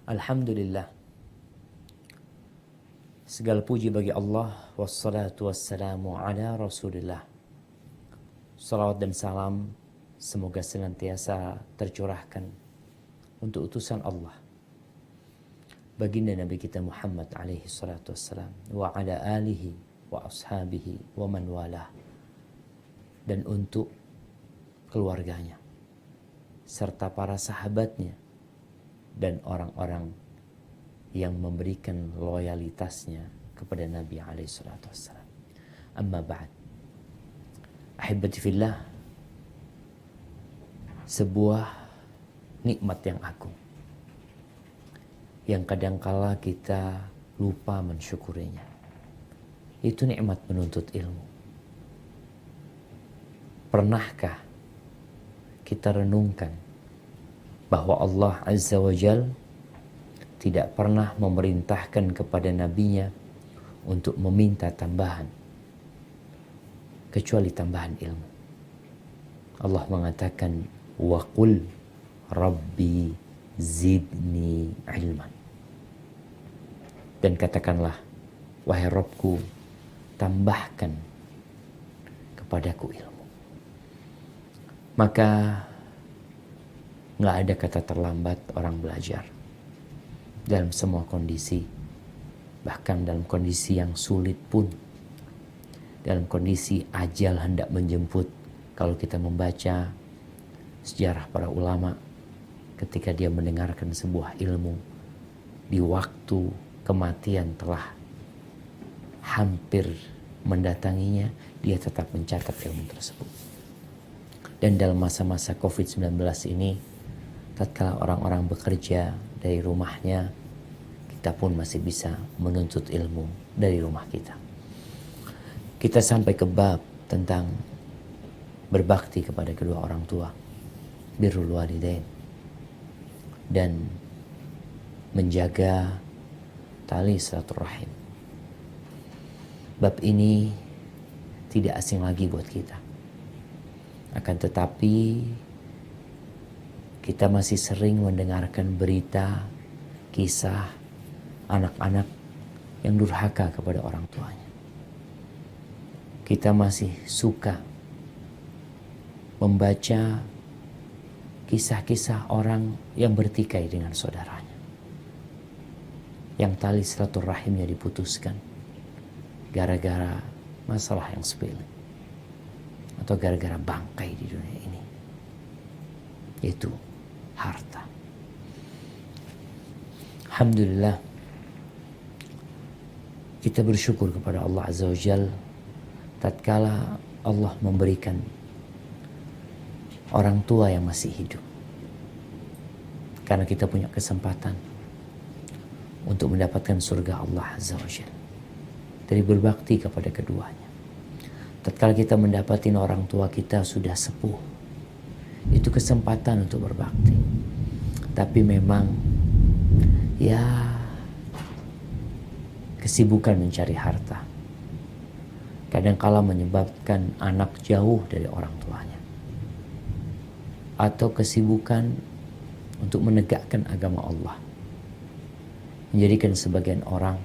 Alhamdulillah, segala puji bagi Allah, wassalatu wassalamu ala Rasulillah. Salawat dan salam semoga senantiasa tercurahkan untuk utusan Allah, baginda Nabi kita Muhammad alaihi salatu wassalam, wa ala alihi wa ashabihi wa man walah, dan untuk keluarganya serta para sahabatnya dan orang-orang yang memberikan loyalitasnya kepada Nabi alaihi salatu wassalam. Amma ba'd. Ahibati fillah, sebuah nikmat yang agung yang kadangkala kita lupa mensyukurinya, itu nikmat menuntut ilmu. Pernahkah kita renungkan bahwa Allah Azza wa Jal tidak pernah memerintahkan kepada nabinya untuk meminta tambahan kecuali tambahan ilmu. Allah mengatakan, wa qul rabbi zidni ilman, dan katakanlah, wahai Rabbku, tambahkan kepadaku ilmu. Maka nggak ada kata terlambat orang belajar dalam semua kondisi, bahkan dalam kondisi yang sulit pun, dalam kondisi ajal hendak menjemput. Kalau kita membaca sejarah para ulama, ketika dia mendengarkan sebuah ilmu di waktu kematian telah hampir mendatanginya, dia tetap mencatat ilmu tersebut. Dan dalam masa-masa COVID-19 ini, tatkala orang-orang bekerja dari rumahnya, kita pun masih bisa menuntut ilmu dari rumah kita. Kita sampai ke bab tentang berbakti kepada kedua orang tua, birrul walidain, dan menjaga tali silaturahim. Bab ini tidak asing lagi buat kita. Akan tetapi kita masih sering mendengarkan berita, kisah anak-anak yang durhaka kepada orang tuanya. Kita masih suka membaca kisah-kisah orang yang bertikai dengan saudaranya, yang tali silaturahimnya diputuskan gara-gara masalah yang sepele atau gara-gara bangkai di dunia ini, yaitu harta. Alhamdulillah, kita bersyukur kepada Allah Azza wa Jal tatkala Allah memberikan orang tua yang masih hidup, karena kita punya kesempatan untuk mendapatkan surga Allah Azza wa Jal dari berbakti kepada keduanya. Tatkala kita mendapati orang tua kita sudah sepuh, itu kesempatan untuk berbakti. Tapi memang ya kesibukan mencari harta kadangkala menyebabkan anak jauh dari orang tuanya, atau kesibukan untuk menegakkan agama Allah menjadikan sebagian orang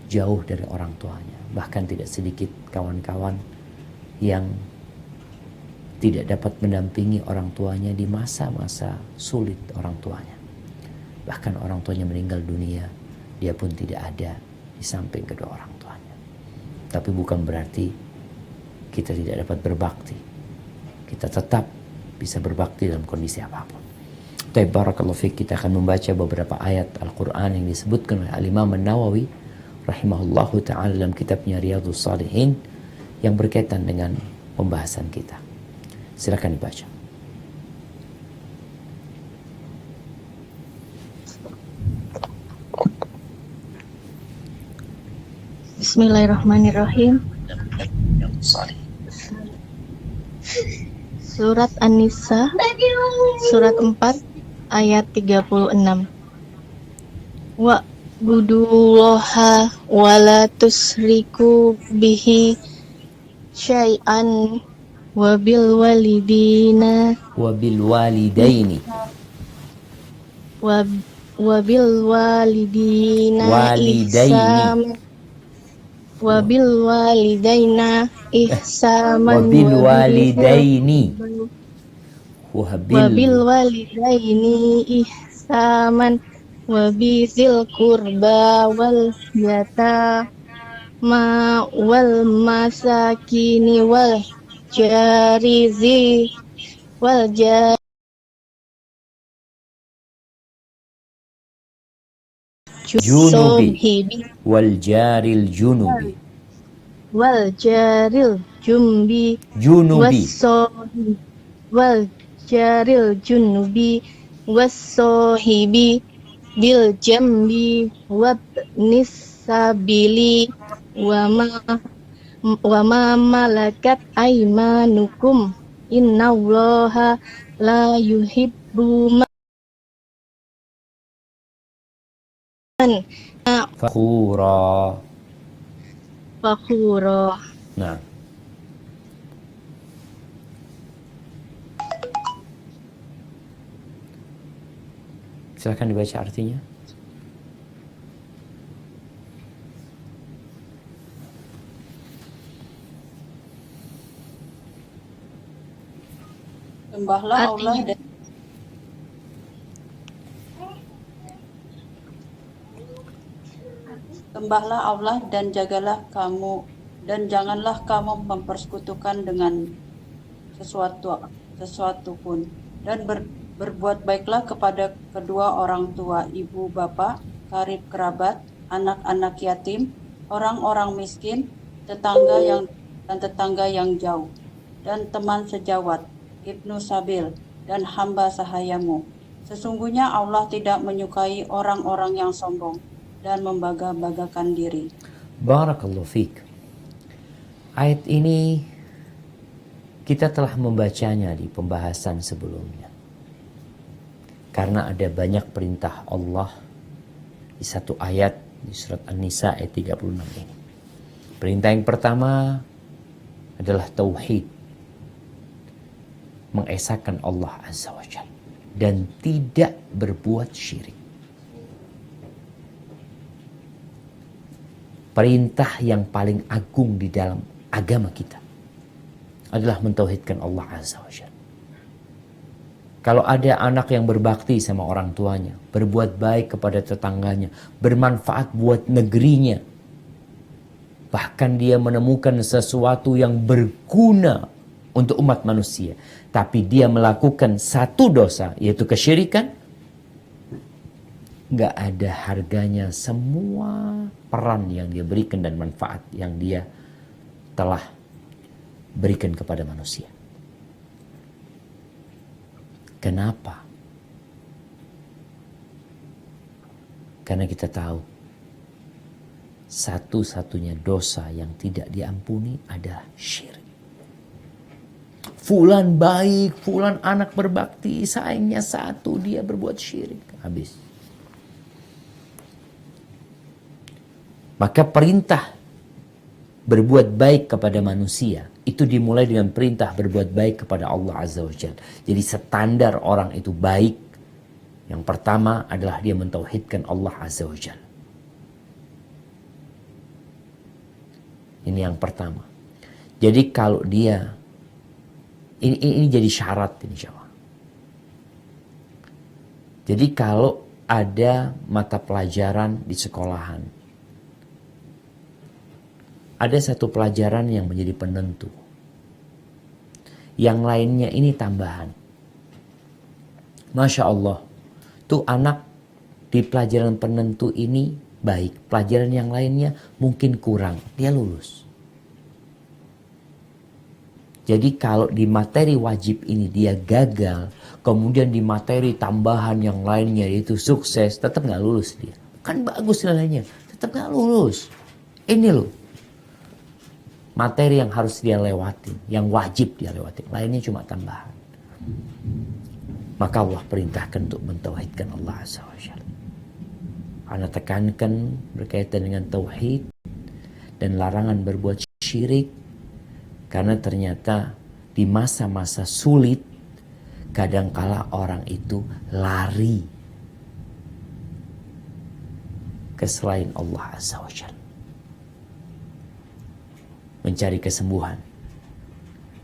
jauh dari orang tuanya. Bahkan tidak sedikit kawan-kawan yang tidak dapat mendampingi orang tuanya di masa-masa sulit orang tuanya. Bahkan orang tuanya meninggal dunia, dia pun tidak ada di samping kedua orang tuanya. Tapi bukan berarti kita tidak dapat berbakti. Kita tetap bisa berbakti dalam kondisi apapun. Barakallahu fiik, kita akan membaca beberapa ayat Al-Quran yang disebutkan oleh Al-Imam An-Nawawi rahimahullahu ta'ala dalam kitabnya Riyadhus Shalihin yang berkaitan dengan pembahasan kita. Silakan dibaca. Bismillahirrahmanirrahim. Surat An-Nisa, surat 4, ayat 36. Wa budullaha wa la tusriku bihi syai'an wa bil walidaini wabil walidina Walidaini. ihsaman wabil walidaina ihsaman Wabil wabidil walidaini. wabil walidaini ihsaman wabizil kurba wal yatama wal masakini wal jarizi wal Junubi. jarizi Wal jaril junubi. wal jaril jumbi Junubi. wal jaril junubi wassohibi bil jambi wabnis sabili wa ma malakat aimanukum innallaha la yuhibbu man Fakhura. fakhura. Nah. Silakan dibaca artinya. Sembahlah Allah dan Sembahlah Allah dan jagalah kamu dan janganlah kamu mempersekutukan dengan sesuatu pun dan berbuat baiklah kepada kedua orang tua, ibu bapa, karib kerabat, anak-anak yatim, orang-orang miskin, tetangga yang jauh, dan teman sejawat, ibnu sabil, dan hamba sahayamu. Sesungguhnya Allah tidak menyukai orang-orang yang sombong dan membangga-banggakan diri. Barakallahu fiik. Ayat ini kita telah membacanya di pembahasan sebelumnya. Karena ada banyak perintah Allah di satu ayat di surat An-Nisa ayat 36 ini. Perintah yang pertama adalah tauhid. Mengesahkan Allah Azza wa Jalla dan tidak berbuat syirik. Perintah yang paling agung di dalam agama kita adalah mentauhidkan Allah Azza wa Jalla. Kalau ada anak yang berbakti sama orang tuanya, berbuat baik kepada tetangganya, bermanfaat buat negerinya, bahkan dia menemukan sesuatu yang berguna untuk umat manusia, tapi dia melakukan satu dosa, yaitu kesyirikan, gak ada harganya semua peran yang dia berikan dan manfaat yang dia telah berikan kepada manusia. Kenapa? Karena kita tahu satu-satunya dosa yang tidak diampuni adalah syirik. Fulan baik, fulan anak berbakti, sayangnya satu dia berbuat syirik. Habis. Maka perintah berbuat baik kepada manusia itu dimulai dengan perintah berbuat baik kepada Allah Azza wa Jalla. Jadi standar orang itu baik, yang pertama adalah dia mentauhidkan Allah Azza wa Jalla. Ini yang pertama. Jadi kalau dia ini jadi syarat insya Allah. Jadi kalau ada mata pelajaran di sekolahan, ada satu pelajaran yang menjadi penentu. Yang lainnya ini tambahan. Masya Allah. Tuh anak di pelajaran penentu ini baik. Pelajaran yang lainnya mungkin kurang. Dia lulus. Jadi kalau di materi wajib ini dia gagal. Kemudian di materi tambahan yang lainnya itu sukses. Tetap gak lulus dia. Kan bagus nilainya. Tetap gak lulus. Ini loh. Materi yang harus dia lewatin, yang wajib dia lewatin, lainnya cuma tambahan. Maka Allah perintahkan untuk mentauhidkan Allah Azza wa Jalla. Karena tekankan berkaitan dengan tauhid dan larangan berbuat syirik, karena ternyata di masa-masa sulit kadangkala orang itu lari ke selain Allah Azza wa Jalla. Mencari kesembuhan,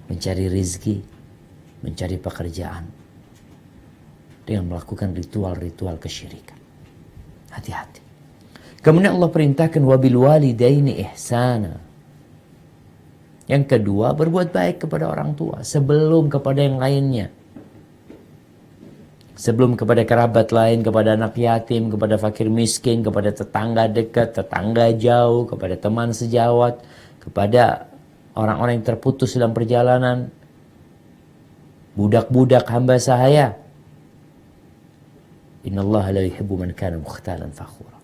mencari rizki, mencari pekerjaan dengan melakukan ritual-ritual kesyirikan. Hati-hati. Kemudian Allah perintahkan wabil walidaini ihsana. Yang kedua, berbuat baik kepada orang tua sebelum kepada yang lainnya. Sebelum kepada kerabat lain, kepada anak yatim, kepada fakir miskin, kepada tetangga dekat, tetangga jauh, kepada teman sejawat, kepada orang-orang yang terputus dalam perjalanan, budak-budak hamba sahaya. Innallaha la yuhibbu man kana mukhtalan fakhura.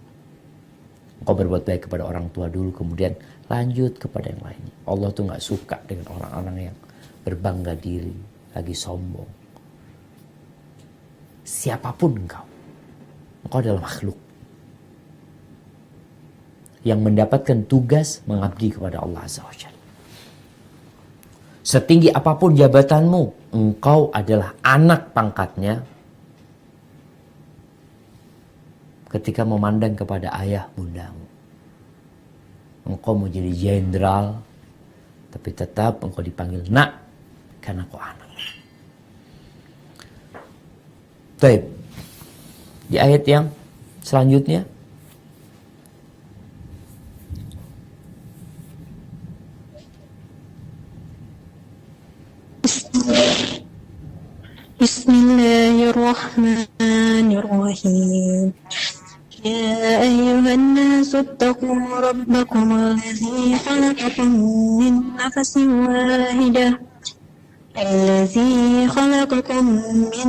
Engkau berbuat baik kepada orang tua dulu, kemudian lanjut kepada yang lainnya. Allah tuh gak suka dengan orang-orang yang berbangga diri, lagi sombong. Siapapun engkau adalah makhluk yang mendapatkan tugas mengabdi kepada Allah Azza wa Jalla. Setinggi apapun jabatanmu, engkau adalah anak pangkatnya ketika memandang kepada ayah bundamu. Engkau mau jadi jenderal, tapi tetap engkau dipanggil nak, karena kau anak. Baik. Di ayat yang selanjutnya, Bismillahirrahmanirrahim. يا أيها الناس اتقوا ربكم الذي خلقكم من نفس واحدة الذي خلقكم من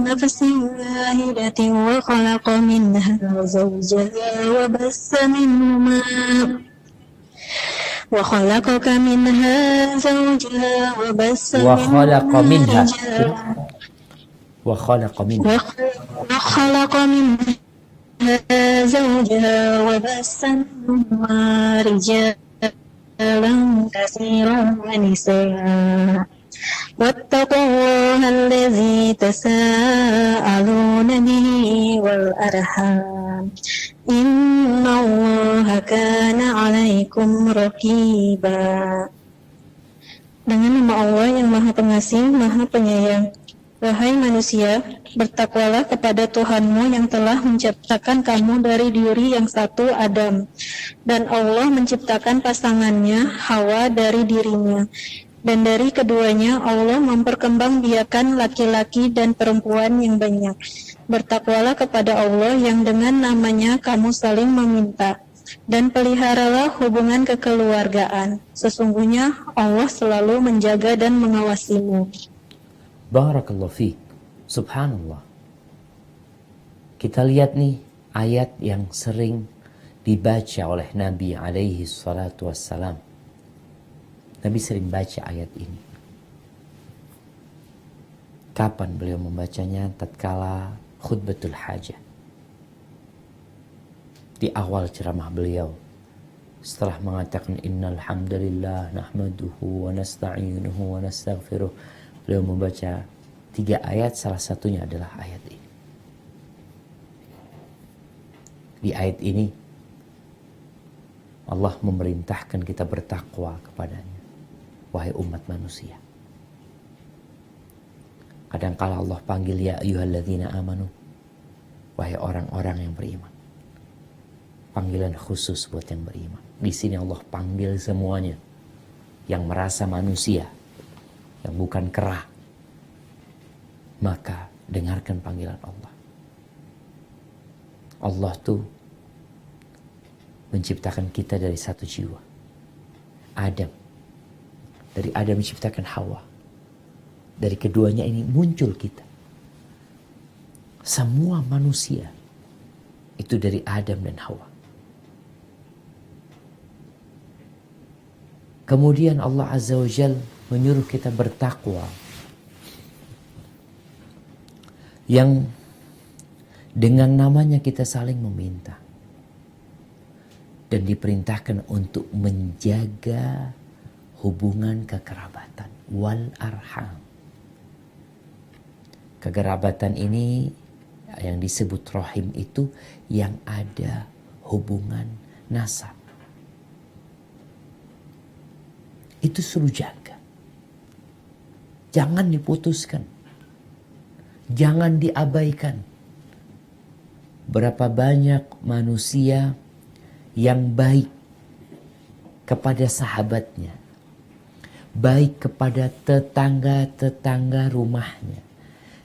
نفس واحدة وخلق منها زوجها وبث منهما رجالا كثيرا ونساء واتقوا الله الذي تساءلون به والأرحام إن الله كان عليكم رقيبا. Dengan nama Allah yang Maha Pengasih, Maha Penyayang. Wahai manusia, bertakwalah kepada Tuhanmu yang telah menciptakan kamu dari diri yang satu, Adam. Dan Allah menciptakan pasangannya, Hawa, dari dirinya. Dan dari keduanya Allah memperkembangbiakan laki-laki dan perempuan yang banyak. Bertakwalah kepada Allah yang dengan namanya kamu saling meminta. Dan peliharalah hubungan kekeluargaan. Sesungguhnya Allah selalu menjaga dan mengawasimu. Barakallahu fiik. Subhanallah. Kita lihat nih ayat yang sering dibaca oleh Nabi alaihi salatu wassalam. Nabi sering baca ayat ini. Kapan beliau membacanya? Tatkala khutbatul hajah. Di awal ceramah beliau, setelah mengatakan innal hamdalillah nahmaduhu wa nasta'inuhu wa nastaghfiruh, beliau membaca 3 ayat, salah satunya adalah ayat ini. Di ayat ini Allah memerintahkan kita bertakwa kepadanya. Wahai umat manusia. Kadangkala Allah panggil ya ayyuhalladzina amanu. Wahai orang-orang yang beriman. Panggilan khusus buat yang beriman. Di sini Allah panggil semuanya. Yang merasa manusia. Yang bukan kera. Maka dengarkan panggilan Allah. Allah tuh menciptakan kita dari satu jiwa. Adam. Dari Adam menciptakan Hawa. Dari keduanya ini muncul kita. Semua manusia itu dari Adam dan Hawa. Kemudian Allah Azza wa Jalla menyuruh kita bertakwa. Yang dengan namanya kita saling meminta. Dan diperintahkan untuk menjaga hubungan kekerabatan wal arham. Kekerabatan ini yang disebut rahim itu yang ada hubungan nasab. Itu suruh jaga. Jangan diputuskan. Jangan diabaikan. Berapa banyak manusia yang baik kepada sahabatnya, baik kepada tetangga-tetangga rumahnya,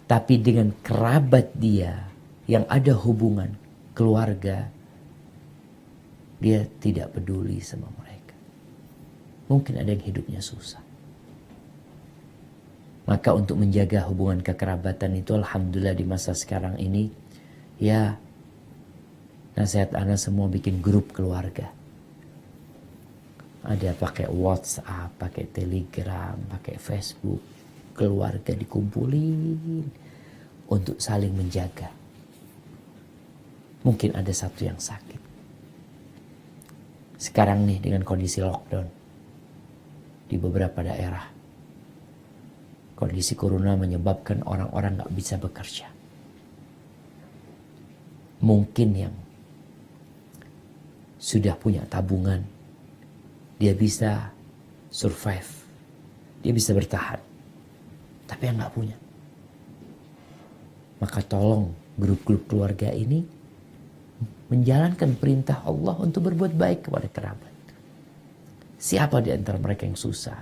tapi dengan kerabat dia yang ada hubungan keluarga, dia tidak peduli sama mereka. Mungkin ada yang hidupnya susah. Maka untuk menjaga hubungan kekerabatan itu, alhamdulillah di masa sekarang ini, ya nasihat ana semua bikin grup keluarga. Ada pakai WhatsApp, pakai Telegram, pakai Facebook. Keluarga dikumpulin untuk saling menjaga. Mungkin ada satu yang sakit. Sekarang nih dengan kondisi lockdown di beberapa daerah, kondisi corona menyebabkan orang-orang gak bisa bekerja. Mungkin yang sudah punya tabungan, dia bisa survive, dia bisa bertahan. Tapi yang gak punya, maka tolong grup-grup keluarga ini menjalankan perintah Allah untuk berbuat baik kepada kerabat. Siapa di antara mereka yang susah?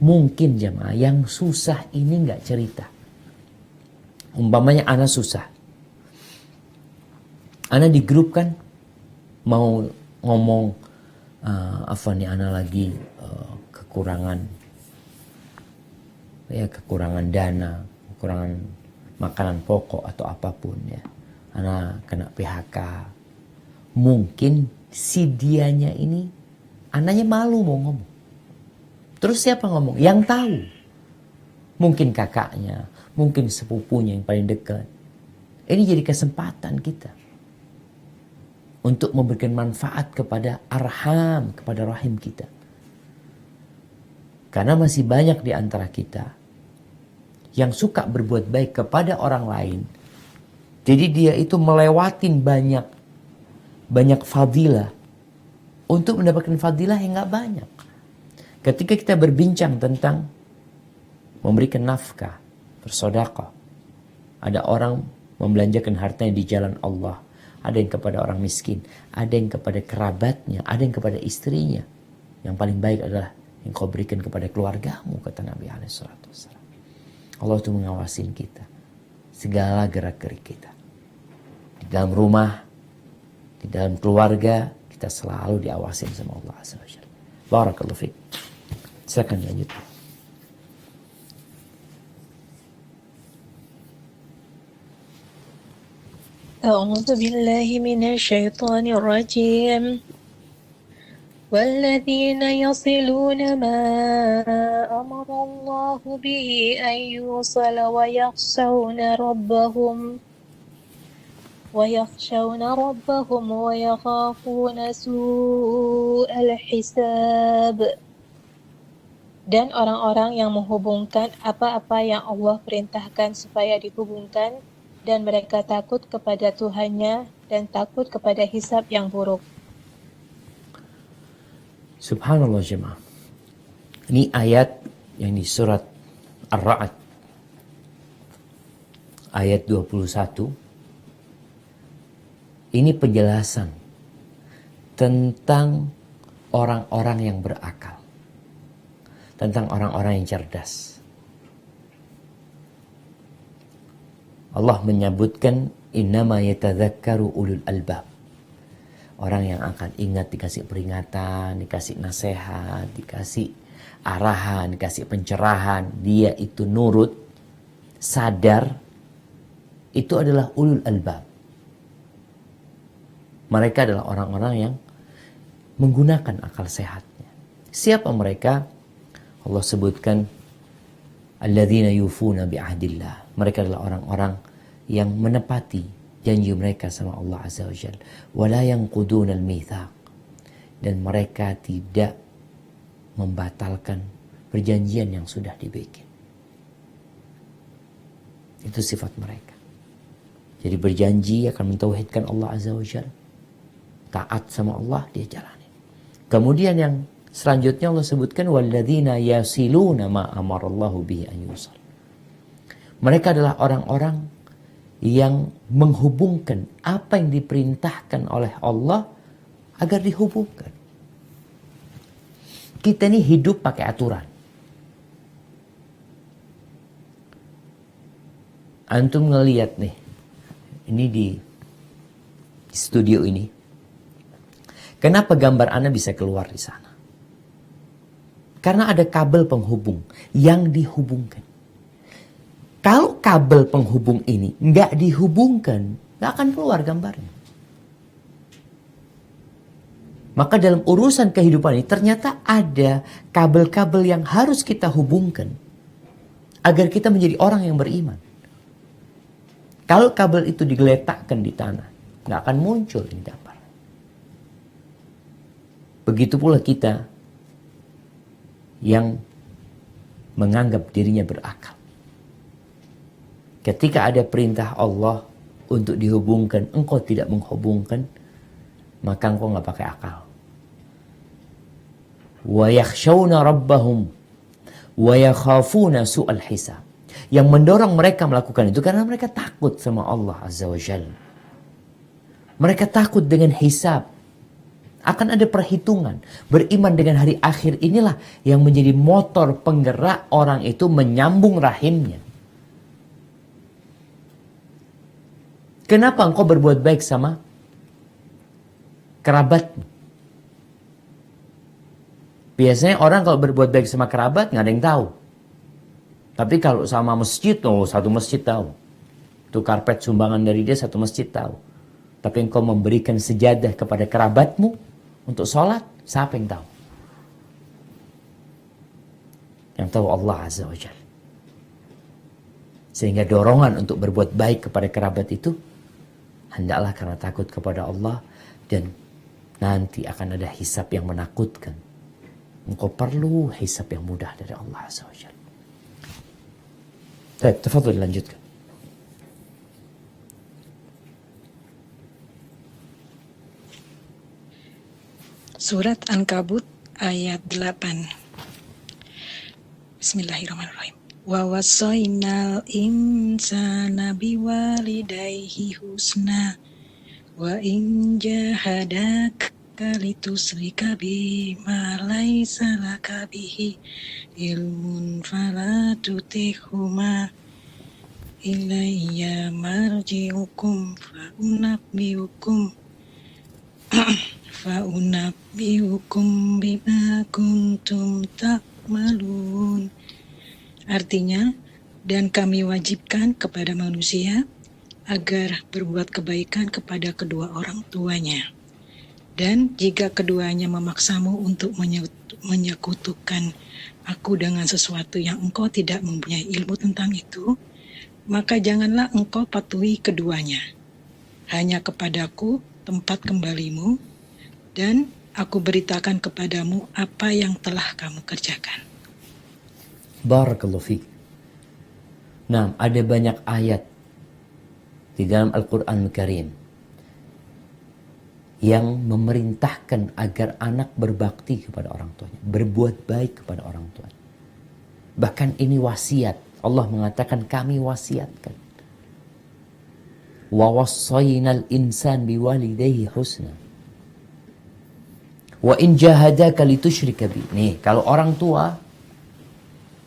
Mungkin jemaah yang susah ini gak cerita. Umpamanya ana susah, ana di grup kan mau ngomong, apa nih ana lagi kekurangan dana, kekurangan makanan pokok atau apapun ya. Ana kena PHK. Mungkin si dianya ini, anaknya malu mau ngomong. Terus siapa ngomong? Yang tahu. Mungkin kakaknya, mungkin sepupunya yang paling dekat. Ini jadi kesempatan kita untuk memberikan manfaat kepada arham, kepada rahim kita. Karena masih banyak di antara kita yang suka berbuat baik kepada orang lain. Jadi dia itu melewatin banyak fadilah untuk mendapatkan fadilah yang gak banyak. Ketika kita berbincang tentang memberikan nafkah, bersedekah, ada orang membelanjakan hartanya di jalan Allah, ada yang kepada orang miskin, ada yang kepada kerabatnya, ada yang kepada istrinya. Yang paling baik adalah yang kau berikan kepada keluargamu, kata Nabi SAW. Allah itu mengawasin kita, segala gerak-gerik kita. Di dalam rumah, di dalam keluarga, kita selalu diawasin sama Allah SWT. Barakallahu fiik. Silakan lanjut. أعوذ بالله من الشيطان الرجيم والذين يصلون ما أمر الله به أن يوصل ويخشون ربهم ويخافون سوء الحساب. Dan orang-orang yang menghubungkan apa-apa yang Allah perintahkan supaya dihubungkan, dan mereka takut kepada Tuhannya dan takut kepada hisab yang buruk. Subhanallah jemaah. Ini ayat yang di surat Ar-Ra'd. Ayat 21. Ini penjelasan tentang orang-orang yang berakal. Tentang orang-orang yang cerdas. Allah menyebutkan innama yatadzakkaru ulul albab. Orang yang akan ingat dikasih peringatan, dikasih nasihat, dikasih arahan, dikasih pencerahan, dia itu nurut, sadar, itu adalah ulul albab. Mereka adalah orang-orang yang menggunakan akal sehatnya. Siapa mereka? Allah sebutkan alladzina yufuna bi'ahdillah. Mereka adalah orang-orang yang menepati janji mereka sama Allah Azza wa Jalla. Wa la yanquduna al-mitsaq. Dan mereka tidak membatalkan perjanjian yang sudah dibikin. Itu Itu sifat mereka. Jadi berjanji akan mentauhidkan Allah Azza wa Jalla. Taat sama Allah, dia jalani. Kemudian yang selanjutnya Allah sebutkan walladzina yasiluna ma amarallahu bihi an yusal. Mereka adalah orang-orang yang menghubungkan apa yang diperintahkan oleh Allah agar dihubungkan. Kita ini hidup pakai aturan. Antum ngeliat nih, ini di studio ini. Kenapa gambar Anda bisa keluar di sana? Karena ada kabel penghubung yang dihubungkan. Kalau kabel penghubung ini nggak dihubungkan, nggak akan keluar gambarnya. Maka dalam urusan kehidupan ini ternyata ada kabel-kabel yang harus kita hubungkan agar kita menjadi orang yang beriman. Kalau kabel itu digeletakkan di tanah, nggak akan muncul ini gambar. Begitu pula kita yang menganggap dirinya berakal. Ketika ada perintah Allah untuk dihubungkan, engkau tidak menghubungkan, maka engkau nggak pakai akal. Wa yakhshawna rabbahum wa yakhafuna su'al hisab. Yang mendorong mereka melakukan itu karena mereka takut sama Allah Azza wa Jalla. Mereka takut dengan hisab. Akan ada perhitungan. Beriman dengan hari akhir inilah yang menjadi motor penggerak orang itu menyambung rahimnya. Kenapa engkau berbuat baik sama kerabatmu? Biasanya orang kalau berbuat baik sama kerabat nggak ada yang tahu. Tapi kalau sama masjid, satu masjid tahu. Itu karpet sumbangan dari dia, satu masjid tahu. Tapi engkau memberikan sejadah kepada kerabatmu untuk sholat, siapa yang tahu? Yang tahu Allah Azza wa Jalla. Sehingga dorongan untuk berbuat baik kepada kerabat itu hendaklah karena takut kepada Allah, dan nanti akan ada hisab yang menakutkan. Engkau perlu hisab yang mudah dari Allah Azza wa Jalla. Baik, tafadhol lanjutkan. Surat Ankabut ayat 8. Bismillahirrahmanirrahim. Wa wasainal insana biwalidayhi husna wa in jahadaka litusrika bima laysa laka bihi ilmun fala tutihuma ilayya marji'ukum fa unabbiukum bima kuntum ta'malun. Artinya, dan kami wajibkan kepada manusia agar berbuat kebaikan kepada kedua orang tuanya. Dan jika keduanya memaksamu untuk menyekutukan aku dengan sesuatu yang engkau tidak mempunyai ilmu tentang itu, maka janganlah engkau patuhi keduanya. Hanya kepadaku tempat kembalimu, dan aku beritakan kepadamu apa yang telah kamu kerjakan. Barakallahu fiik. Nah, ada banyak ayat di dalam Al-Quran Al-Karim yang memerintahkan agar anak berbakti kepada orang tuanya, berbuat baik kepada orang tuanya. Bahkan ini wasiat. Allah mengatakan kami wasiatkan. Wa wassaynal insan biwalidayhi husna. Wa in jahadaka litusyrika bi. Nih, kalau orang tua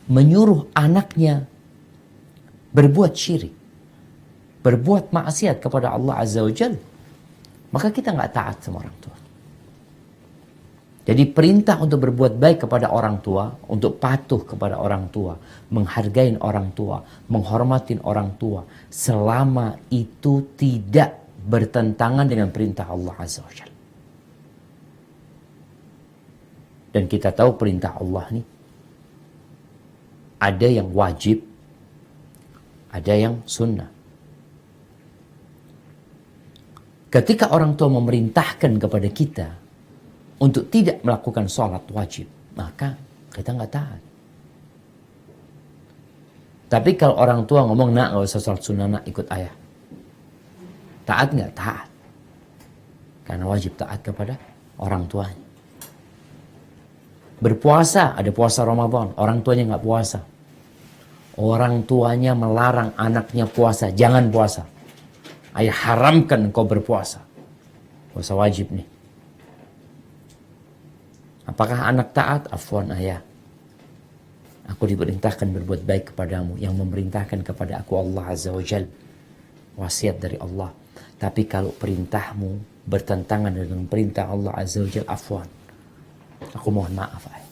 menyuruh anaknya berbuat syirik, berbuat maksiat kepada Allah Azza wa Jalla, maka kita nggak taat sama orang tua. Jadi perintah untuk berbuat baik kepada orang tua, untuk patuh kepada orang tua, menghargai orang tua, menghormati orang tua, selama itu tidak bertentangan dengan perintah Allah Azza wa Jalla. Dan kita tahu perintah Allah nih, ada yang wajib, ada yang sunnah. Ketika orang tua memerintahkan kepada kita untuk tidak melakukan sholat wajib, maka kita nggak taat. Tapi kalau orang tua ngomong, nak nggak usah sholat sunnah, nak ikut ayah. Taat nggak? Taat. Karena wajib taat kepada orang tuanya. Berpuasa, ada puasa Ramadan, orang tuanya nggak puasa. Orang tuanya melarang anaknya puasa, jangan puasa. Ayah haramkan engkau berpuasa. Puasa wajib nih. Apakah anak taat? Afwan ayah. Aku diperintahkan berbuat baik kepadamu. Yang memerintahkan kepada aku Allah Azza wa Jal. Wasiat dari Allah. Tapi kalau perintahmu bertentangan dengan perintah Allah Azza wa Jal, afwan. Aku mohon maaf ayah.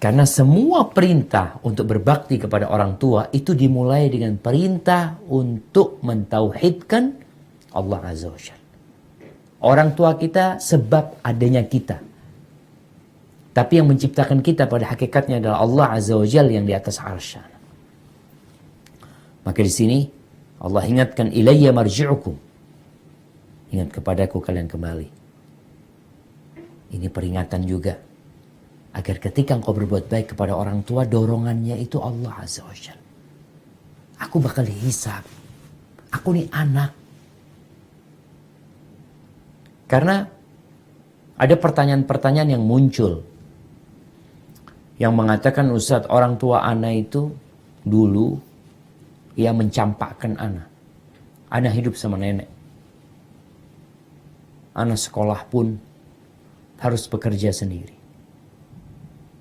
Karena semua perintah untuk berbakti kepada orang tua itu dimulai dengan perintah untuk mentauhidkan Allah Azza wa Jal. Orang tua kita sebab adanya kita. Tapi yang menciptakan kita pada hakikatnya adalah Allah Azza wa Jalla yang di atas arsy. Maka di sini Allah ingatkan, ilayya marji'ukum. Ingat kepadaku kalian kembali. Ini peringatan juga. Agar ketika engkau berbuat baik kepada orang tua, dorongannya itu Allah Azza wa Jalla. Aku bakal dihisab. Aku nih anak. Karena ada pertanyaan-pertanyaan yang muncul. Yang mengatakan, Ustaz, orang tua ana itu dulu ia mencampakkan ana. Ana hidup sama nenek. Ana sekolah pun harus bekerja sendiri.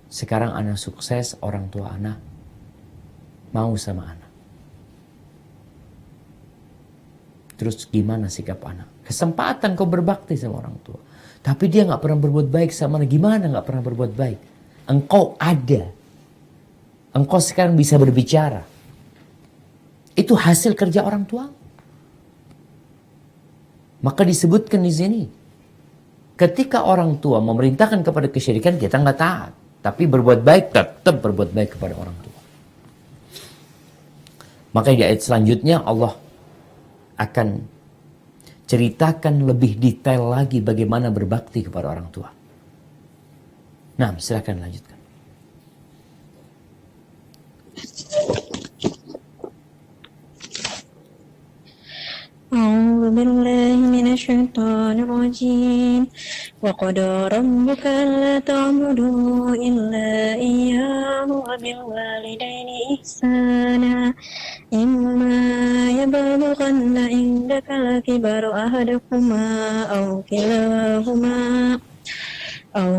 Sekarang ana sukses, orang tua ana mau sama ana. Terus gimana sikap ana? Kesempatan kau berbakti sama orang tua. Tapi dia gak pernah berbuat baik sama ana. Gimana gak pernah berbuat baik? Engkau ada. Engkau sekarang bisa berbicara. Itu hasil kerja orang tua. Maka disebutkan di sini. Ketika orang tua memerintahkan kepada kesyirikan, kita nggak taat. Tapi berbuat baik, tetap berbuat baik kepada orang tua. Maka di ayat selanjutnya Allah akan ceritakan lebih detail lagi bagaimana berbakti kepada orang tua. Nah, silakan lanjutkan. أعوذ بالله من الشيطان الرجيم وقضى ربك ألا تعبدوا إلا إياه وبالوالدين إحسانا إما يبلغن عندك الكبر أحدهما أو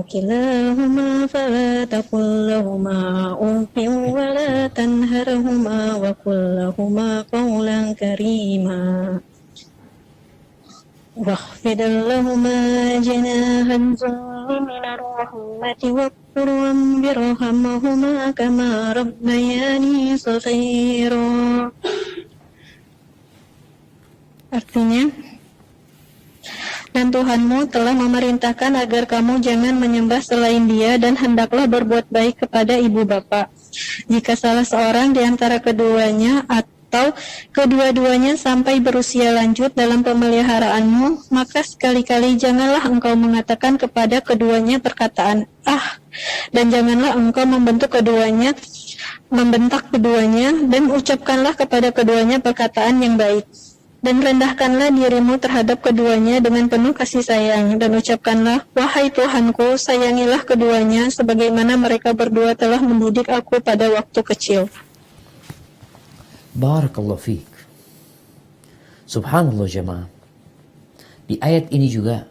كلاهما فلا تقل لهما أف ولا تنهرهما وقل لهما قولا كريما واخفض لهما جناح الذل من الرحمة وقل رب ارحمهما كما ربياني صغيرا. Artinya, dan Tuhanmu telah memerintahkan agar kamu jangan menyembah selain Dia dan hendaklah berbuat baik kepada ibu bapa. Jika salah seorang di antara keduanya atau kedua-duanya sampai berusia lanjut dalam pemeliharaanmu, maka sekali-kali janganlah engkau mengatakan kepada keduanya perkataan dan janganlah engkau membentak keduanya dan ucapkanlah kepada keduanya perkataan yang baik. Dan rendahkanlah dirimu terhadap keduanya dengan penuh kasih sayang. Dan ucapkanlah, wahai Tuhanku, sayangilah keduanya sebagaimana mereka berdua telah mendidik aku pada waktu kecil. Barakallahu fiik. Subhanallah jemaah. Di ayat ini juga,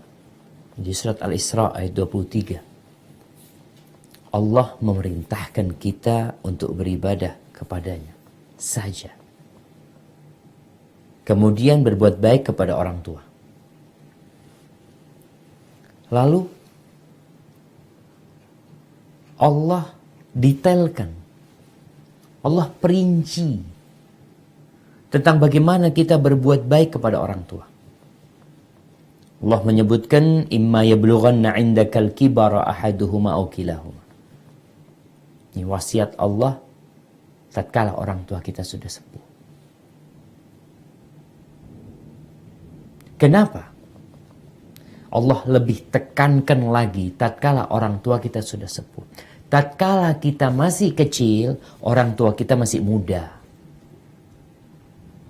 di surat Al-Isra ayat 23. Allah memerintahkan kita untuk beribadah kepadanya saja. Kemudian berbuat baik kepada orang tua. Lalu Allah detailkan, Allah perinci tentang bagaimana kita berbuat baik kepada orang tua. Allah menyebutkan, imma yablughanna 'indakal kibara ahaduhuma aw kilahuma. Ini wasiat Allah tatkala orang tua kita sudah sepuh. Kenapa? Allah lebih tekankan lagi tatkala orang tua kita sudah sepuh. tatkala kita masih kecil, orang tua kita masih muda.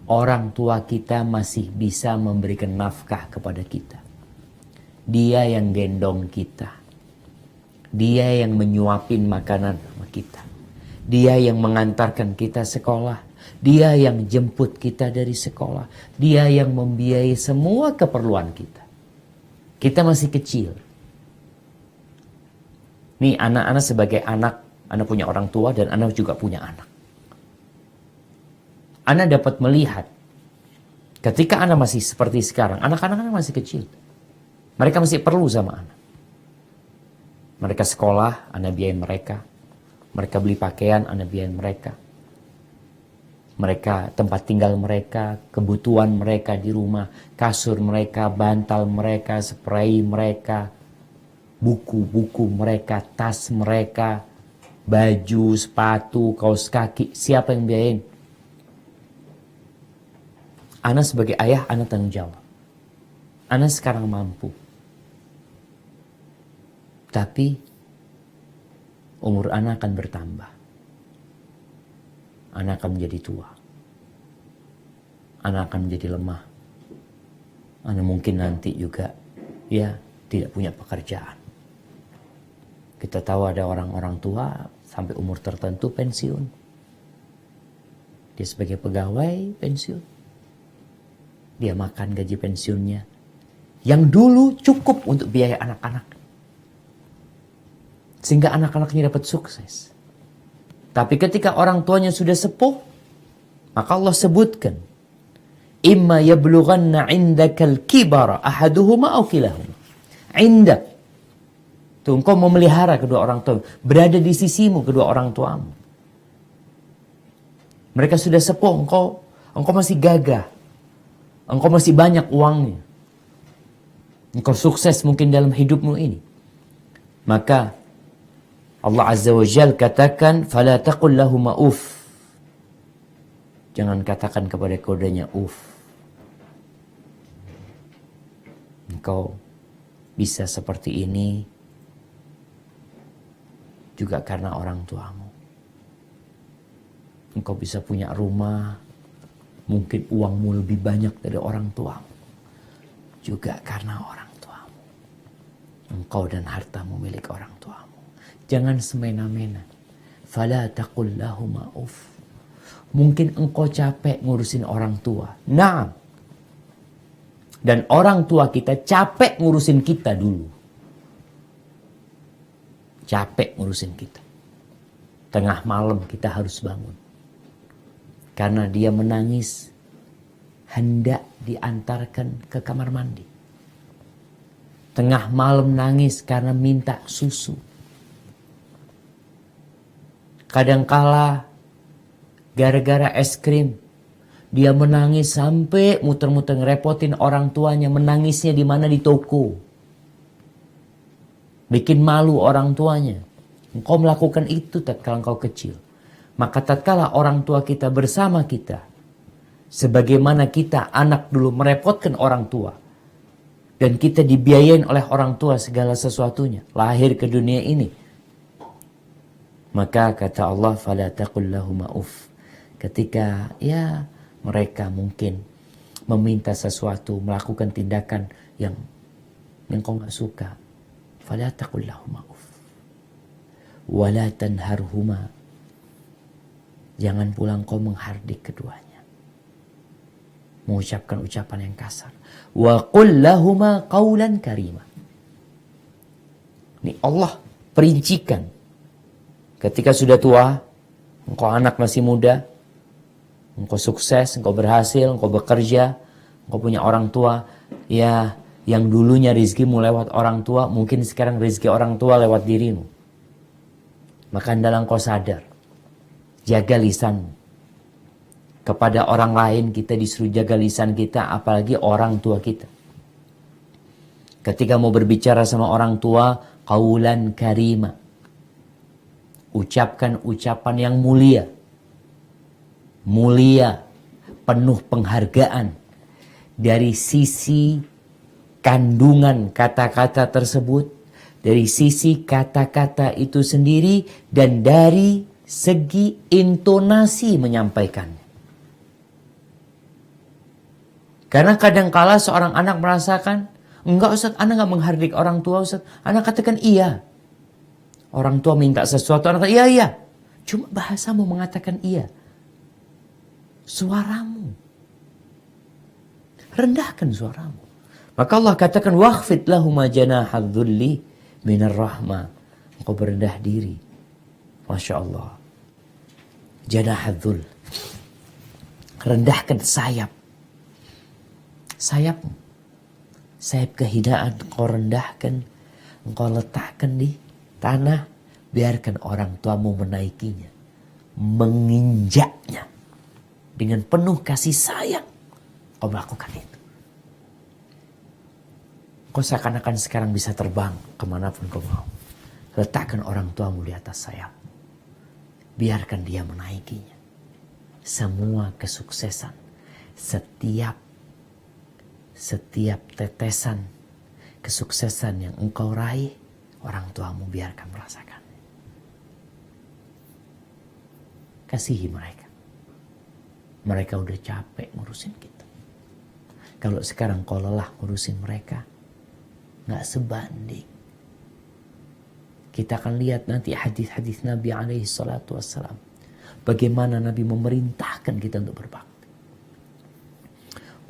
Orang tua kita masih bisa memberikan nafkah kepada kita. Dia yang gendong kita. Dia yang menyuapin makanan sama kita. Dia yang mengantarkan kita sekolah. Dia yang jemput kita dari sekolah. Dia yang membiayai semua keperluan kita. Kita masih kecil. Nih anak-anak sebagai anak punya orang tua dan anak juga punya anak. Anak dapat melihat ketika anak masih seperti sekarang, anak-anak masih kecil. Mereka masih perlu sama anak. Mereka sekolah, anak biayain mereka. Mereka beli pakaian, anak biayain mereka. Mereka tempat tinggal mereka, kebutuhan mereka di rumah, kasur mereka, bantal mereka, spray mereka, buku-buku mereka, tas mereka, baju, sepatu, kaos kaki, siapa yang biayain? Ana sebagai ayah, ana tanggung jawab. Ana sekarang mampu. Tapi umur ana akan bertambah. Ana akan menjadi tua. Ana akan menjadi lemah. Ana mungkin nanti juga tidak punya pekerjaan. Kita tahu ada orang-orang tua sampai umur tertentu pensiun. Dia sebagai pegawai pensiun. Dia makan gaji pensiunnya. Yang dulu cukup untuk biaya anak-anak. Sehingga anak-anaknya dapat sukses. Tapi ketika orang tuanya sudah sepuh, maka Allah sebutkan, imma yablughanna 'indakal kibara ahaduhuma aw kilahuma. Indak. Tuh, engkau memelihara kedua orang tua, berada di sisimu kedua orang tuamu. Mereka sudah sepuh, engkau masih gagah. Engkau masih banyak uangnya. Engkau sukses mungkin dalam hidupmu ini. Maka Allah Azza wa Jal katakan, fala taqul lahuma uff. Jangan katakan kepada keduanya uff. Engkau bisa seperti ini juga karena orang tuamu. Engkau bisa punya rumah, mungkin uangmu lebih banyak dari orang tuamu. Juga karena orang tuamu. Engkau dan hartamu milik orang tuamu. Jangan semena-mena. Fala taqul lahuma uff. Mungkin engkau capek ngurusin orang tua. Nah. Dan orang tua kita capek ngurusin kita dulu. Capek ngurusin kita. Tengah malam kita harus bangun. Karena dia menangis. Hendak diantarkan ke kamar mandi. Tengah malam nangis karena minta susu. Kadangkala gara-gara es krim dia menangis sampai muter-muter ngerepotin orang tuanya, menangisnya di mana, di toko. Bikin malu orang tuanya. Engkau melakukan itu tatkala engkau kecil. Maka tatkala orang tua kita bersama kita, sebagaimana kita anak dulu merepotkan orang tua, dan kita dibiayain oleh orang tua segala sesuatunya, lahir ke dunia ini. Maka kata Allah, fala taqul lahuma uff. Ketika mereka mungkin meminta sesuatu, melakukan tindakan yang kau nggak suka, fala taqul lahuma uff. Wala tanharhuma. Jangan pula kau menghardik keduanya. Mengucapkan ucapan yang kasar. Wa qul lahuma qawlan karima. Ini Allah perincikan. Ketika sudah tua, engkau anak masih muda, engkau sukses, engkau berhasil, engkau bekerja, engkau punya orang tua, yang dulunya rizkimu lewat orang tua, mungkin sekarang rizki orang tua lewat dirimu. Maka hendaklah engkau sadar, jaga lisanmu. Kepada orang lain kita disuruh jaga lisan kita, apalagi orang tua kita. Ketika mau berbicara sama orang tua, qaulan karima. Ucapkan ucapan yang mulia. Mulia, penuh penghargaan. Dari sisi kandungan kata-kata tersebut, Dari sisi kata-kata itu sendiri dan dari segi intonasi menyampaikannya. Karena kadangkala seorang anak merasakan, enggak Ustaz, anak enggak menghargai orang tua Ustaz. Anak katakan iya. Orang tua minta sesuatu, anak kata iya, iya. Cuma bahasamu mengatakan iya. Suaramu. Rendahkan suaramu. Maka Allah katakan, wakhfid lahuma janahadz dzulli minar rahmah. Engkau berendah diri. Masya Allah. Janahadz dzul. Rendahkan sayap. Sayapmu. Sayap kehinaan engkau rendahkan. Engkau letakkan di tanah. Biarkan orang tuamu menaikinya. Menginjaknya. Dengan penuh kasih sayang. Kau melakukan itu. Kau seakan-akan sekarang bisa terbang kemanapun kau mau. Letakkan orang tuamu di atas sayap. Biarkan dia menaikinya. Semua kesuksesan. Setiap tetesan kesuksesan yang engkau raih. Orang tuamu biarkan merasakan. Kasihi mereka. Mereka udah capek ngurusin kita. Kalau sekarang kau lelah ngurusin mereka, nggak sebanding. Kita akan lihat nanti hadis-hadis Nabi alaihi salatu wassalam. Bagaimana Nabi memerintahkan kita untuk berbakti.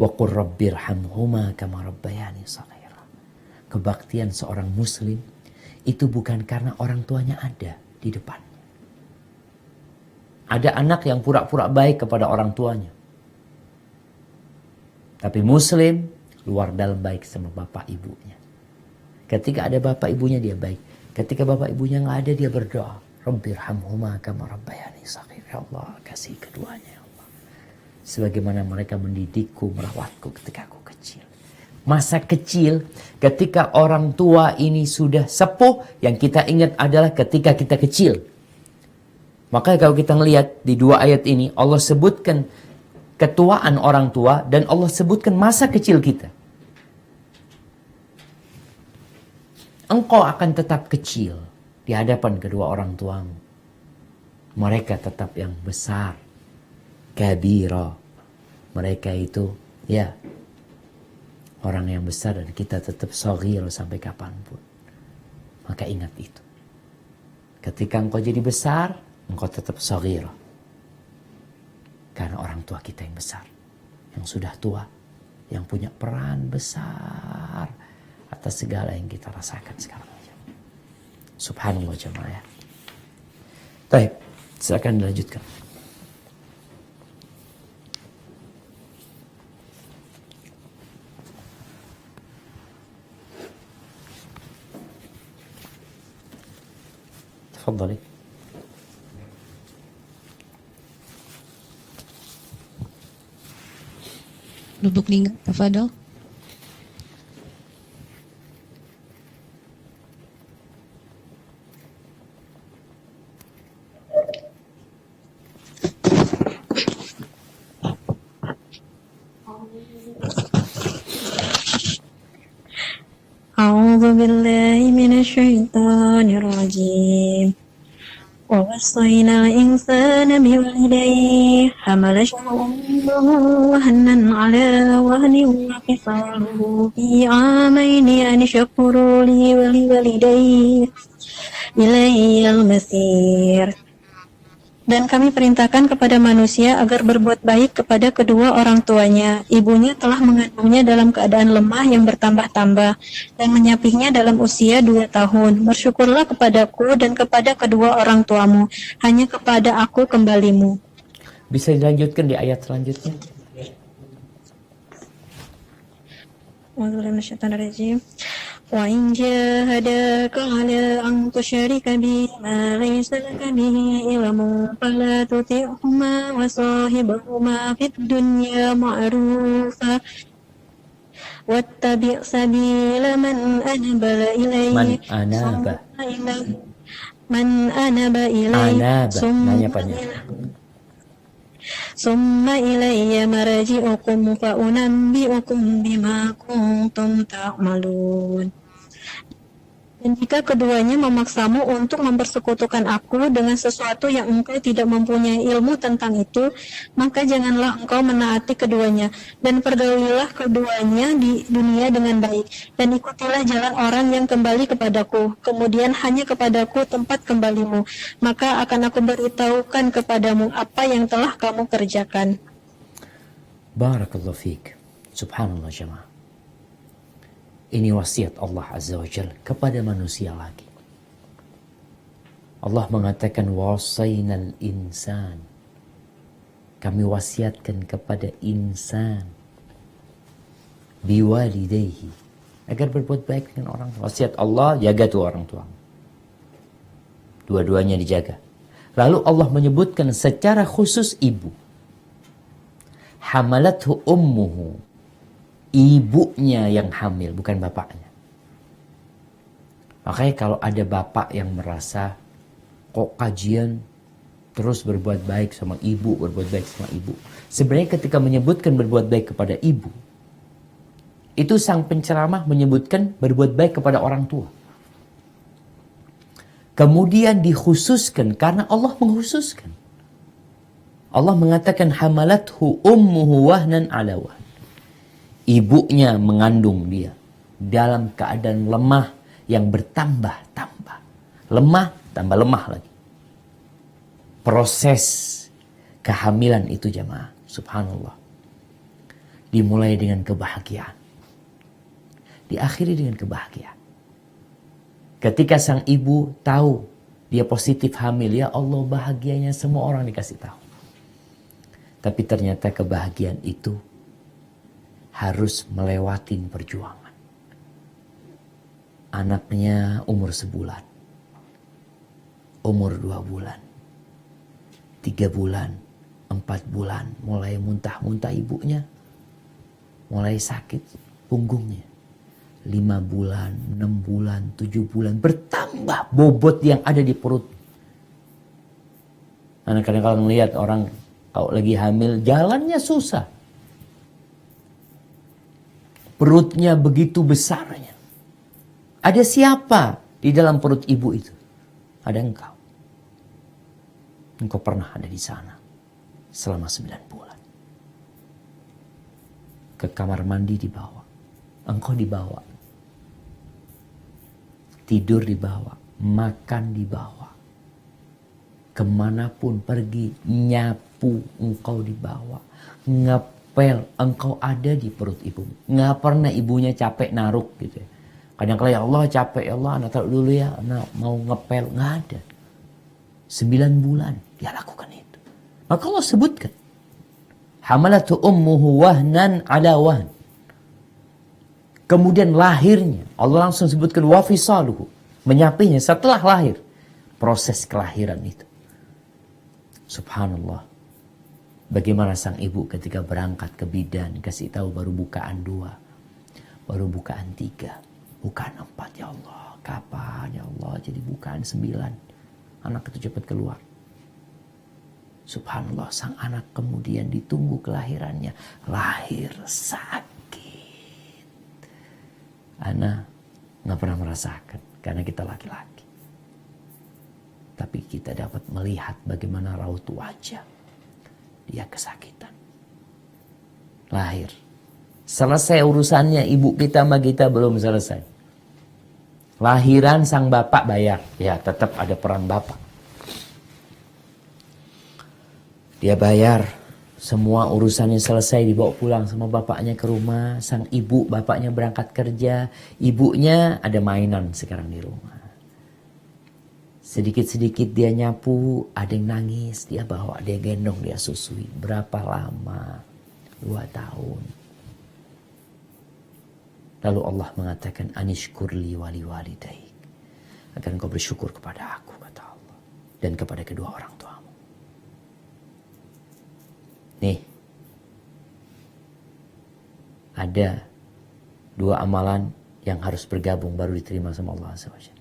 Wa qur rabbirhamhuma kama rabbayani shaghira. Kebaktian seorang muslim itu bukan karena orang tuanya ada di depan. Ada anak yang pura-pura baik kepada orang tuanya. Tapi muslim luar dalam baik sama bapak ibunya. Ketika ada bapak ibunya dia baik. Ketika bapak ibunya nggak ada dia berdoa. Rabbirhamhuma kama rabbayani shaghira. Ya Allah, kasih keduanya ya Allah. Sebagaimana mereka mendidikku, merawatku ketika aku kecil. Masa kecil ketika orang tua ini sudah sepuh, yang kita ingat adalah ketika kita kecil. Maka kalau kita melihat di dua ayat ini, Allah sebutkan ketuaan orang tua dan Allah sebutkan masa kecil kita. Engkau akan tetap kecil di hadapan kedua orang tuamu. Mereka tetap yang besar. Kabira. Mereka itu ya orang yang besar dan kita tetap shaghir sampai kapanpun. Maka ingat itu. Ketika engkau jadi besar, engkau tetap shaghir. Karena orang tua kita yang besar. Yang sudah tua. Yang punya peran besar. Atas segala yang kita rasakan sekarang. Subhanallah jemaah ya. Baik. Silakan dilanjutkan. تفضلي. Lubuk Lingga, tafadhol. أعوذ بالله من الشيطان الرجيم ووصينا الإنسان بوالديه حملته أمه وهنا على وهن وفصاله في عامين أن اشكر لي ولوالديه إلي المصير. Dan kami perintahkan kepada manusia agar berbuat baik kepada kedua orang tuanya. Ibunya telah mengandungnya dalam keadaan lemah yang bertambah-tambah dan menyapinya dalam usia 2 tahun. Bersyukurlah kepadaku dan kepada kedua orang tuamu. Hanya kepada aku kembalimu. Bisa dilanjutkan di ayat selanjutnya. وإن جاهداك على أن تشرك بي ما ليس لك به علم فلا تطعهما وصاحبهما في الدنيا معروفا واتبع سبيل من أناب إلي ثم إلي مرجعكم فأنبئكم بما كنتم تعملون. Dan jika keduanya memaksamu untuk mempersekutukan aku dengan sesuatu yang engkau tidak mempunyai ilmu tentang itu, maka janganlah engkau menaati keduanya, dan pergaulilah keduanya di dunia dengan baik, dan ikutilah jalan orang yang kembali kepadaku, kemudian hanya kepadaku tempat kembalimu, maka akan aku beritahukan kepadamu apa yang telah kamu kerjakan. Barakallahu fiik. Subhanallah jemaah. Ini wasiat Allah Azza wa Jalla kepada manusia lagi. Allah mengatakan wasainal insan. Kami wasiatkan kepada insan biwalidayhi agar berbuat baik dengan orang tua. Wasiat Allah, jaga tuh orang tua. Dua-duanya dijaga. Lalu Allah menyebutkan secara khusus ibu. Hamalathu ummuhu. Ibunya yang hamil, bukan bapaknya. Makanya kalau ada bapak yang merasa kok kajian terus berbuat baik sama ibu, berbuat baik sama ibu. Sebenarnya ketika menyebutkan berbuat baik kepada ibu, itu sang penceramah menyebutkan berbuat baik kepada orang tua. Kemudian dikhususkan karena Allah mengkhususkan. Allah mengatakan hamalathu ummuhu wahnan ala wahn. Ibunya mengandung dia dalam keadaan lemah yang bertambah-tambah. Lemah, tambah lemah lagi. Proses kehamilan itu jemaah, subhanallah. Dimulai dengan kebahagiaan. Diakhiri dengan kebahagiaan. Ketika sang ibu tahu dia positif hamil, ya Allah bahagianya semua orang dikasih tahu. Tapi ternyata kebahagiaan itu harus melewatin perjuangan. Anaknya umur 1 bulan. Umur 2 bulan. 3 bulan. 4 bulan. Mulai muntah-muntah ibunya. Mulai sakit punggungnya. 5 bulan, 6 bulan, 7 bulan. Bertambah bobot yang ada di perut. Kadang-kadang kalau ngelihat orang kalau lagi hamil, jalannya susah. Perutnya begitu besarnya. Ada siapa di dalam perut ibu itu? Ada engkau. Engkau pernah ada di sana selama 9 bulan. Ke kamar mandi dibawa. Engkau dibawa. Tidur dibawa. Makan dibawa. Kemanapun pergi, nyapu engkau dibawa. Ngepel, engkau ada di perut ibu. Nggak pernah ibunya capek naruk gitu ya. Kadang-kadang ya Allah capek, ya Allah anak taruh dulu ya, anak mau ngepel. Nggak ada. 9 bulan dia lakukan itu. Maka Allah sebutkan. Hamalatu ummuhu wahnan ala wahn. Kemudian lahirnya. Allah langsung sebutkan wafisaluhu. Menyapinya setelah lahir. Proses kelahiran itu. Subhanallah. Bagaimana sang ibu ketika berangkat ke bidan. Kasih tahu baru bukaan 2. Baru bukaan 3. Bukaan 4 ya Allah. Kapan ya Allah jadi bukaan 9. Anak itu cepat keluar. Subhanallah, sang anak kemudian ditunggu kelahirannya. Lahir sakit. Anak gak pernah merasakan karena kita laki-laki. Tapi kita dapat melihat bagaimana raut wajah. Dia kesakitan. Lahir. Selesai urusannya ibu kita sama kita belum selesai. Lahiran sang bapak bayar. Ya tetap ada peran bapak. Dia bayar. Semua urusannya selesai dibawa pulang sama bapaknya ke rumah. Sang ibu bapaknya berangkat kerja. Ibunya ada mainan sekarang di rumah. Sedikit-sedikit dia nyapu. Ada yang nangis. Dia bawa, dia gendong, dia susui. Berapa lama? 2 tahun. Lalu Allah mengatakan anishkurli wali walidaik. Agar engkau bersyukur kepada aku, kata Allah. Dan kepada kedua orang tuamu. Nih. Ada 2 amalan yang harus bergabung baru diterima sama Allah SWT.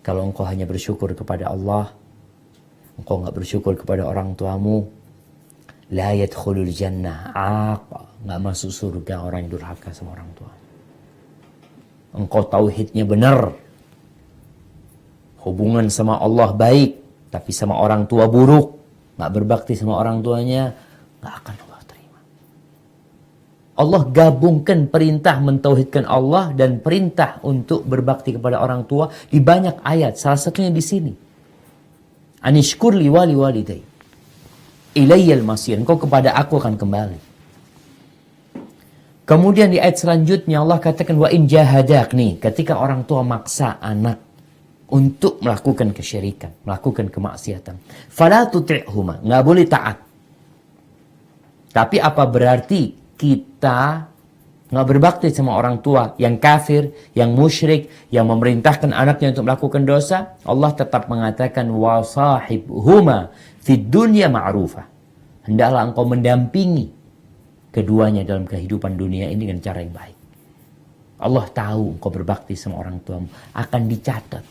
Kalau engkau hanya bersyukur kepada Allah, engkau enggak bersyukur kepada orang tuamu, la yadkhulul jannah, enggak masuk surga orang yang durhaka sama orang tua. Engkau tauhidnya benar, hubungan sama Allah baik, tapi sama orang tua buruk, nggak berbakti sama orang tuanya, nggak akan Allah terima. Allah gabungkan perintah mentauhidkan Allah dan perintah untuk berbakti kepada orang tua di banyak ayat. Salah satunya di sini. Anishkur li wali walidai. Ilayyal masir. Engkau kepada aku akan kembali. Kemudian di ayat selanjutnya Allah katakan wa in jahadak, nih, ketika orang tua maksa anak untuk melakukan kesyirikan, melakukan kemaksiatan. Fala tuti'huma, nggak boleh taat. Tapi apa berarti kita nggak berbakti sama orang tua yang kafir, yang musyrik, yang memerintahkan anaknya untuk melakukan dosa? Allah tetap mengatakan wasahibhuma fid dunya ma'rufah. Hendaklah engkau mendampingi keduanya dalam kehidupan dunia ini dengan cara yang baik. Allah tahu engkau berbakti sama orang tuamu akan dicatat.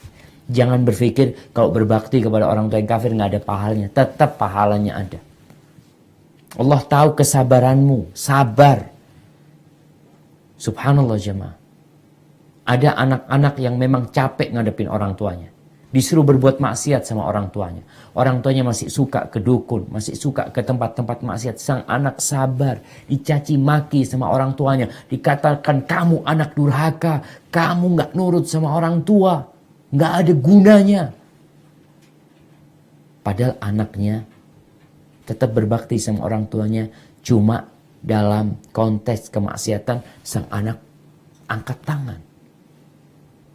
Jangan berpikir kalau berbakti kepada orang tua yang kafir nggak ada pahalanya. Tetap pahalanya ada. Allah tahu kesabaranmu, sabar. Subhanallah jemaah. Ada anak-anak yang memang capek ngadepin orang tuanya. Disuruh berbuat maksiat sama orang tuanya. Orang tuanya masih suka ke dukun, masih suka ke tempat-tempat maksiat. Sang anak sabar, dicaci maki sama orang tuanya. Dikatakan kamu anak durhaka, kamu nggak nurut sama orang tua, nggak ada gunanya. Padahal anaknya tetap berbakti sama orang tuanya, cuma dalam konteks kemaksiatan sang anak angkat tangan.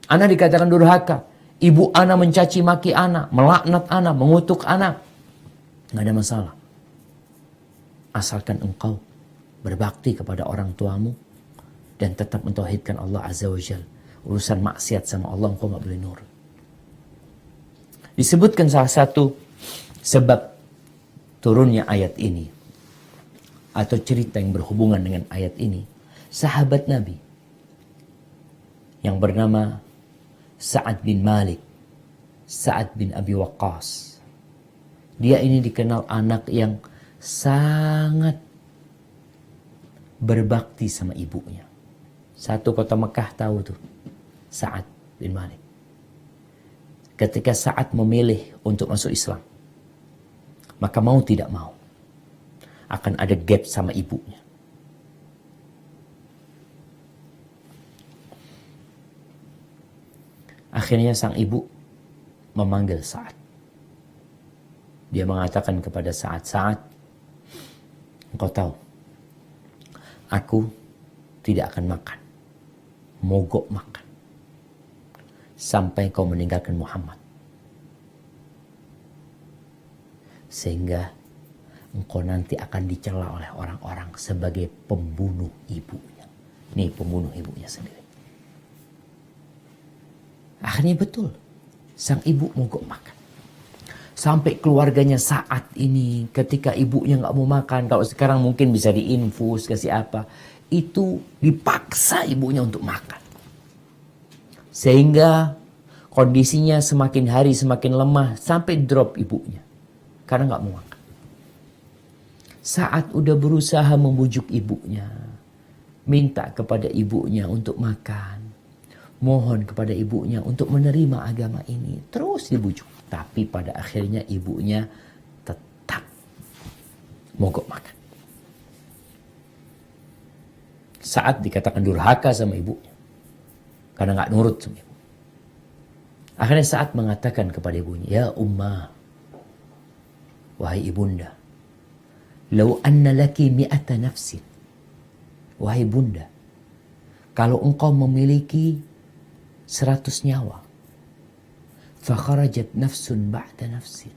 Anak dikatakan durhaka, ibu anak mencaci maki anak, melaknat anak, mengutuk anak. Nggak ada masalah. Asalkan engkau berbakti kepada orang tuamu dan tetap mentauhidkan Allah Azza wa Jalla. Urusan maksiat sama Allah engkau nggak boleh nurut. Disebutkan salah satu sebab turunnya ayat ini atau cerita yang berhubungan dengan ayat ini, sahabat Nabi yang bernama Sa'ad bin Malik, Sa'ad bin Abi Waqqas. Dia ini dikenal anak yang sangat berbakti sama ibunya. Satu kota Mekah tahu tuh, Sa'ad bin Malik. Ketika Sa'ad memilih untuk masuk Islam, maka mau tidak mau akan ada gap sama ibunya. Akhirnya sang ibu memanggil Sa'ad. Dia mengatakan kepada Sa'ad, Sa'ad, engkau tahu, aku tidak akan makan, mogok makan, sampai kau meninggalkan Muhammad. Sehingga engkau nanti akan dicela oleh orang-orang sebagai pembunuh ibunya. Nih pembunuh ibunya sendiri. Akhirnya betul, sang ibu mogok makan. Sampai keluarganya Sa'ad ini ketika ibunya nggak mau makan, kalau sekarang mungkin bisa diinfus, kasih apa, itu dipaksa ibunya untuk makan. Sehingga kondisinya semakin hari semakin lemah sampai drop ibunya. Karena nggak mau makan. Saat udah berusaha membujuk ibunya, minta kepada ibunya untuk makan, mohon kepada ibunya untuk menerima agama ini, terus dibujuk. Tapi pada akhirnya ibunya tetap mogok makan. Saat dikatakan durhaka sama ibunya, karena nggak nurut sama ibu. Akhirnya Saat mengatakan kepada ibunya, ya ummah, wahai ibunda, lau anna laki mi'ata nafsin, wahai bunda, kalau engkau memiliki 100 nyawa, fakharajat nafsun ba'da nafsin,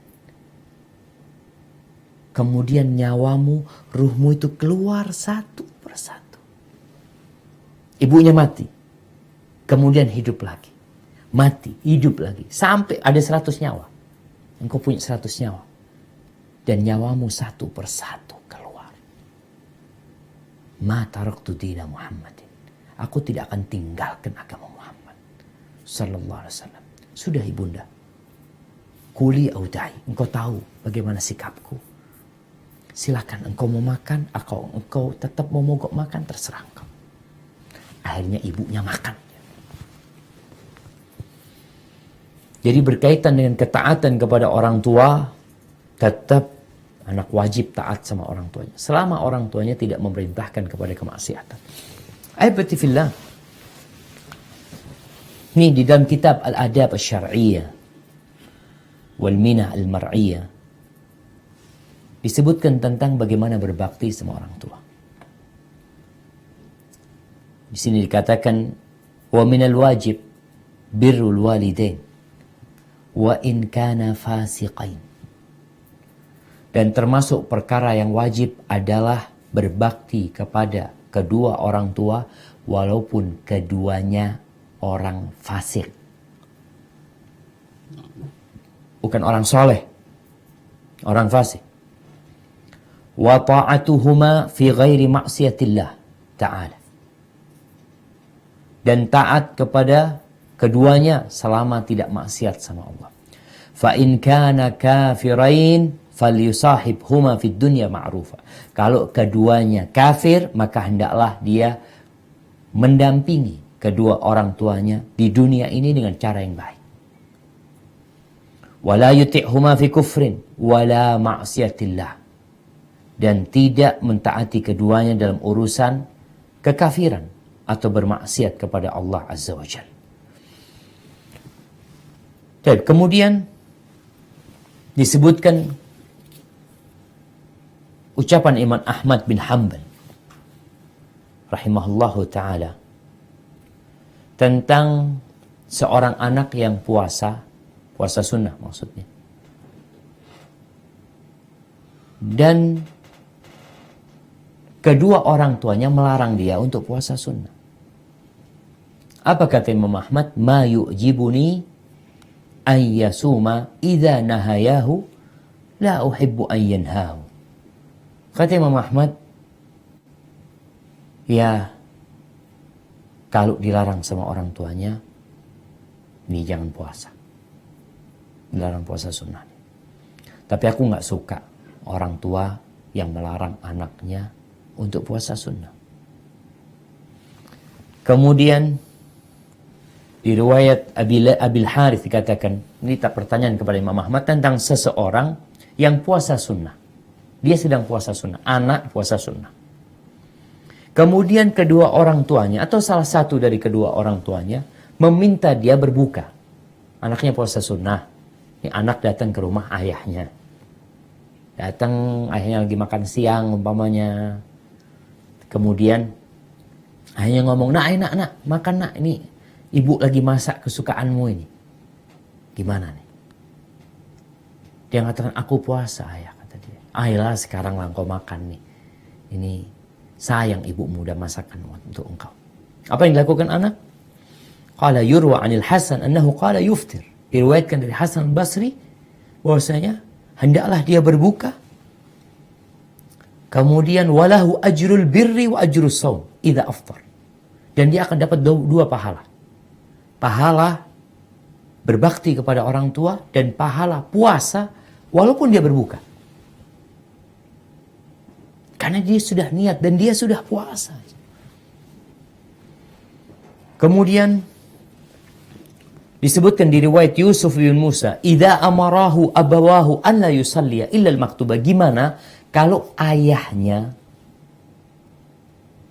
kemudian nyawamu, ruhmu itu keluar satu persatu. Ibunya mati, kemudian hidup lagi, mati, hidup lagi, sampai ada 100 nyawa. Engkau punya 100 nyawa, dan nyawamu satu persatu keluar. Ma taraktu dina Muhammadin, aku tidak akan tinggalkan agama Muhammad sallallahu alaihi wasallam. Sudah ibunda, kuli audai, engkau tahu bagaimana sikapku. Silakan engkau mau makan, atau engkau tetap mau mogok makan, terserah engkau. Akhirnya ibunya makan. Jadi berkaitan dengan ketaatan kepada orang tua, tetap anak wajib taat sama orang tuanya. Selama orang tuanya tidak memerintahkan kepada kemaksiatan. Ahibati fillah. Ini di dalam kitab Al-Adab Al-Syar'iyyah wal Minah Al-Mar'iyyah disebutkan tentang bagaimana berbakti sama orang tua. Di sini dikatakan wa minal wajib birrul walidain wa in kana fasiqain. Dan termasuk perkara yang wajib adalah berbakti kepada kedua orang tua walaupun keduanya orang fasik. Bukan orang soleh, orang fasik. Wa ta'atuhuma fi ghairi maksiatillah ta'ala. Dan taat kepada keduanya selama tidak maksiat sama Allah. Fa in kana kafirain falyusahibhuma fid dunya ma'rufa. Kalau keduanya kafir, maka hendaklah dia mendampingi kedua orang tuanya di dunia ini dengan cara yang baik. Wala yuti'huma fi kufrin wala ma'siyatillah. Dan tidak mentaati keduanya dalam urusan kekafiran atau bermaksiat kepada Allah Azza wa Jalla. Dan kemudian disebutkan ucapan Imam Ahmad bin Hanbal rahimahullahu ta'ala tentang seorang anak yang puasa sunnah maksudnya. Dan kedua orang tuanya melarang dia untuk puasa sunnah. Apa kata Imam Ahmad? Ma yu'jibuni an yasuma idza nahayahu la uhibbu an yanhahu. Kata Imam Ahmad, ya kalau dilarang sama orang tuanya, ini jangan puasa. Dilarang puasa sunnah. Tapi aku nggak suka orang tua yang melarang anaknya untuk puasa sunnah. Kemudian di riwayat Abil Harith dikatakan, ini tak pertanyaan kepada Imam Ahmad tentang seseorang yang puasa sunnah. Dia sedang puasa sunnah, anak puasa sunnah. Kemudian kedua orang tuanya atau salah satu dari kedua orang tuanya meminta dia berbuka. Anaknya puasa sunnah. Ini anak datang ke rumah ayahnya. Datang, ayahnya lagi makan siang umpamanya. Kemudian ayahnya ngomong, nak, makan nak, ini ibu lagi masak kesukaanmu ini. Gimana nih? Dia mengatakan, aku puasa ayah, kata dia. Ayolah sekarang lah engkau makan nih. Ini sayang ibumu udah masakan untuk engkau. Apa yang dilakukan anak? Qala yurwa anil Hasan annahu qala yuftir. Diriwayatkan dari Hasan Basri bahwasanya hendaklah dia berbuka. Kemudian walahu ajrul birri wa ajrus shaum idza aftar. Dan dia akan dapat dua pahala. Pahala berbakti kepada orang tua dan pahala puasa walaupun dia berbuka. Karena dia sudah niat dan dia sudah puasa. Kemudian disebutkan di riwayat Yusuf bin Musa, "Idza amarahu abawahu an la yusalliya illa al-maktuba." Gimana kalau ayahnya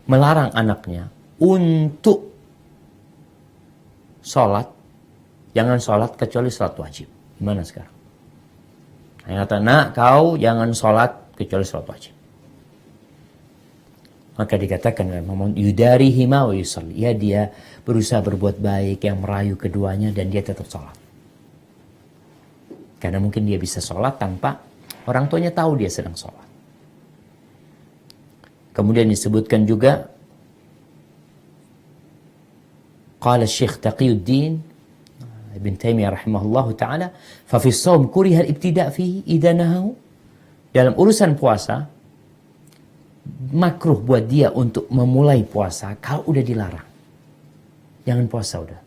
melarang anaknya untuk sholat, jangan sholat kecuali sholat wajib. Gimana sekarang? Ayah kata, nak kau jangan sholat kecuali sholat wajib. Maka dikatakan yudarihi ma wa yusalli. Ya, dia berusaha berbuat baik yang merayu keduanya dan dia tetap sholat. Karena mungkin dia bisa sholat tanpa orang tuanya tahu dia sedang sholat. Kemudian disebutkan juga qala Syekh Taqiyuddin Ibn Taimiyah rahimahullahu ta'ala, fa fi shaum kuriha al-ibtida' fihi idza nahahu. Dalam urusan puasa makruh buat dia untuk memulai puasa kalau udah dilarang. Jangan puasa udah.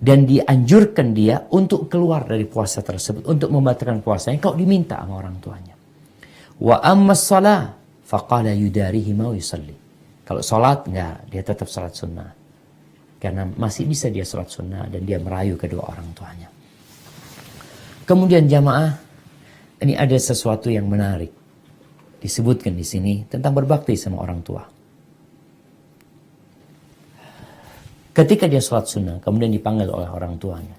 Dan dianjurkan dia untuk keluar dari puasa tersebut, untuk membatalkan puasanya kalau diminta sama orang tuanya. Wa amma shalah faqala yudarihi ma yusalli. Kalau salat enggak, dia tetap salat sunnah. Karena masih bisa dia sholat sunnah dan dia merayu kedua orang tuanya. Kemudian jamaah, ini ada sesuatu yang menarik. Disebutkan di sini tentang berbakti sama orang tua. Ketika dia sholat sunnah, kemudian dipanggil oleh orang tuanya.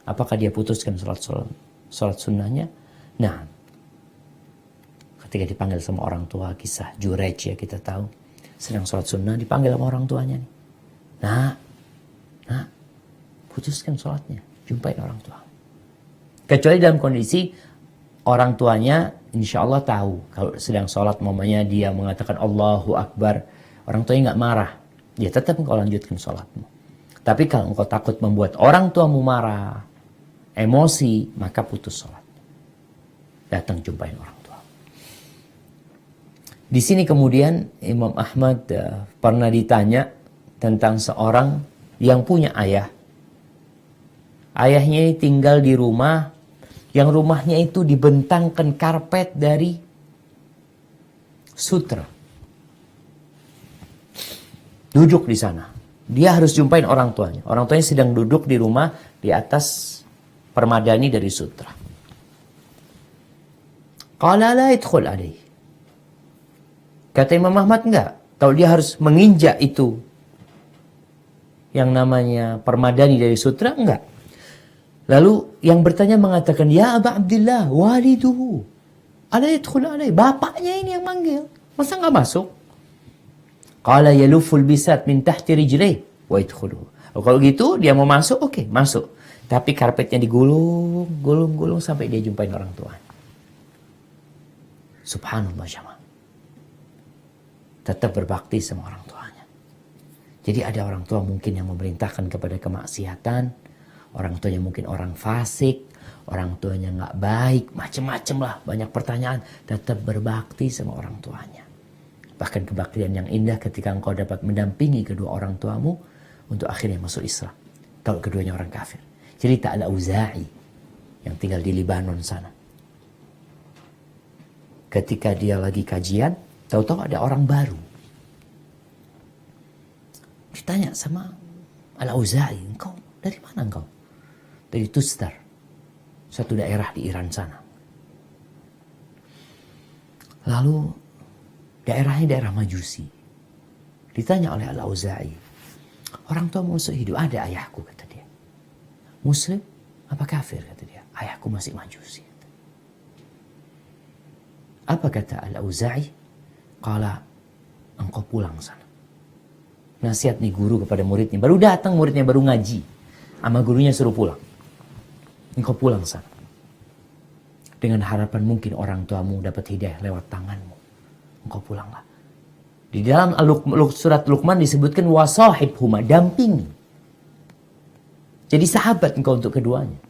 Apakah dia putuskan sholat sunnahnya? Nah, ketika dipanggil sama orang tua, kisah Jurej ya kita tahu. Sedang sholat sunnah, dipanggil sama orang tuanya nih. Nah, putuskan sholatnya. Jumpai orang tua. Kecuali dalam kondisi orang tuanya insya Allah tahu. Kalau sedang sholat mamanya dia mengatakan Allahu Akbar. Orang tuanya nggak marah. Dia tetap engkau lanjutkan sholatmu. Tapi kalau engkau takut membuat orang tuamu marah, emosi, maka putus sholat. Datang jumpain orang tua. Di sini kemudian Imam Ahmad pernah ditanya tentang seorang yang punya ayah. Ayahnya tinggal di rumah, yang rumahnya itu dibentangkan karpet dari sutra. Duduk di sana. Dia harus jumpain orang tuanya. Orang tuanya sedang duduk di rumah di atas permadani dari sutra. Qala la idkhul alaih. Kata Imam Ahmad enggak. Kalau dia harus menginjak itu yang namanya permadani dari sutra, enggak. Lalu yang bertanya mengatakan, ya Aba Abdillah, waliduhu. Ala yadkhul alaih. Bapaknya ini yang manggil. Masa enggak masuk? Qala yaluful bisat min tahti rijlih wa yadkhuluhu. Kalau gitu dia mau masuk, oke, masuk. Tapi karpetnya digulung sampai dia jumpain orang tua. Subhanallah jamaah. Tetap berbakti sama orang tuanya. Jadi ada orang tua mungkin yang memerintahkan kepada kemaksiatan, orang tuanya mungkin orang fasik, orang tuanya nggak baik, macam-macam lah, banyak pertanyaan. Tetap berbakti sama orang tuanya. Bahkan kebaktian yang indah ketika engkau dapat mendampingi kedua orang tuamu untuk akhirnya masuk Islam. Kalau keduanya orang kafir. Cerita Al-Auza'i yang tinggal di Libanon sana. Ketika dia lagi kajian, tahu-tahu ada orang baru. Ditanya sama Al-Auza'i, engkau dari mana engkau? Dari Tustar, satu daerah di Iran sana. Lalu daerahnya daerah Majusi. Ditanya oleh Al-Auza'i, orang tua masuk hidup? Ada ayahku, kata dia. Muslim apa kafir, kata dia. Ayahku masih Majusi. Apa kata Al-Auza'i? Qala, engkau pulang sana. Nasihat nih guru kepada muridnya. Baru datang muridnya, baru ngaji. Sama gurunya suruh pulang. Engkau pulang sana. Dengan harapan mungkin orang tuamu dapat hidayah lewat tanganmu. Engkau pulanglah. Di dalam surat Luqman disebutkan wasahibhuma, dampingi. Jadi sahabat engkau untuk keduanya.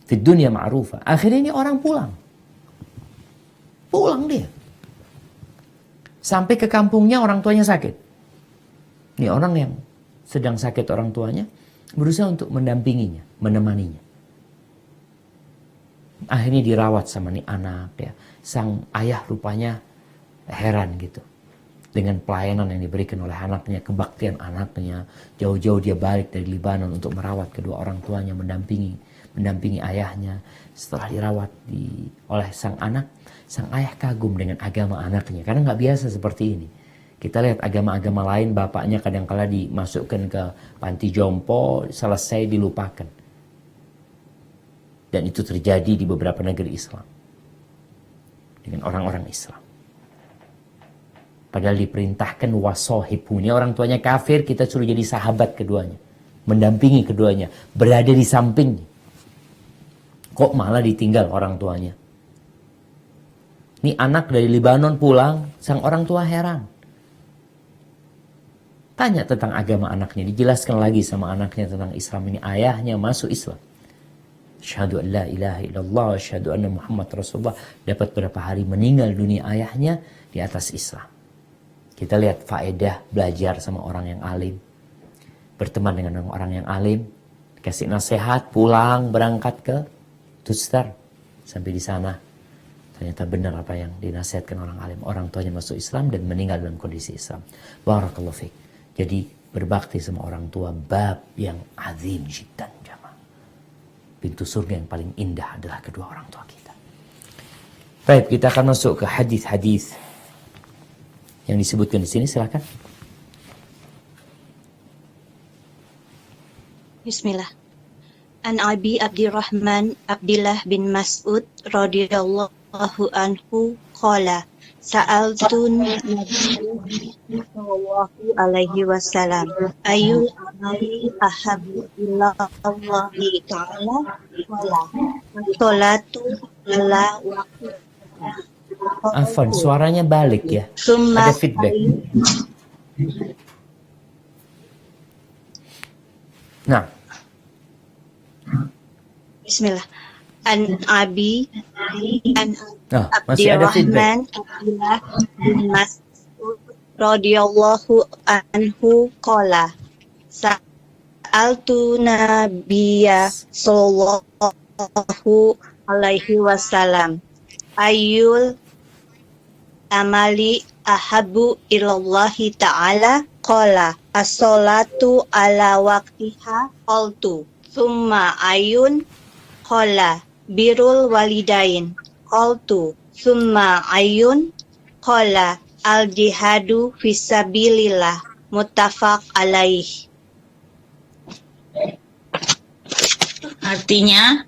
Fid dunya ma'rufa. Akhirnya ini orang pulang. Pulang dia. Sampai ke kampungnya orang tuanya sakit. Ini orang yang sedang sakit orang tuanya berusaha untuk mendampinginya, menemaninya. Akhirnya dirawat sama nih anak ya. Sang ayah rupanya heran gitu. Dengan pelayanan yang diberikan oleh anaknya, kebaktian anaknya. Jauh-jauh dia balik dari Libanon untuk merawat kedua orang tuanya, mendampingi ayahnya. Setelah dirawat oleh sang anak, sang ayah kagum dengan agama anaknya. Karena nggak biasa seperti ini. Kita lihat agama-agama lain, bapaknya kadang-kala dimasukkan ke panti jompo, selesai dilupakan. Dan itu terjadi di beberapa negeri Islam. Dengan orang-orang Islam. Padahal diperintahkan wasohibu. Ini orang tuanya kafir, kita suruh jadi sahabat keduanya. Mendampingi keduanya. Berada di sampingnya. Kok malah ditinggal orang tuanya? Ini anak dari Libanon pulang, sang orang tua heran. Tanya tentang agama anaknya. Dijelaskan lagi sama anaknya tentang Islam ini. Ayahnya masuk Islam. Asyhadu an la ilaha illallah, asyhadu anna Muhammad Rasulullah. Dapat berapa hari meninggal dunia ayahnya di atas Islam. Kita lihat faedah belajar sama orang yang alim. Berteman dengan orang yang alim. Kasih nasihat, pulang, berangkat ke Tustar. Sampai di sana. Ternyata benar apa yang dinasihatkan orang alim. Orang tuanya masuk Islam dan meninggal dalam kondisi Islam. Barakallahu fiik. Jadi Berbakti sama orang tua bab yang azim jiddan jamaah. Pintu surga yang paling indah adalah kedua orang tua kita. Baik, kita akan masuk ke hadis-hadis yang disebutkan di sini, silakan. Bismillah. An Abi Abdurrahman Abdullah bin Mas'ud radhiyallahu anhu qala sa'altu Nabi sallallahu alaihi wasallam ayul amali ahabbu ila Allah ta'ala qala salatu ala waqti. Afan, suaranya balik ya. Summa Ada feedback. Nah, Bismillah. An Abi an masih ada feedback. Abdurrahman Abdullah bin Mas'ud radhiyallahu anhu qala sa'altu Nabiyya sallallahu alaihi wasallam ayyul amali ahabbu ilallahi ta'ala qala as-salatu ala waqtiha qultu thumma ayun qala birrul walidain qultu thumma ayun qala al jihadu fisabilillah muttafaq alaih. Artinya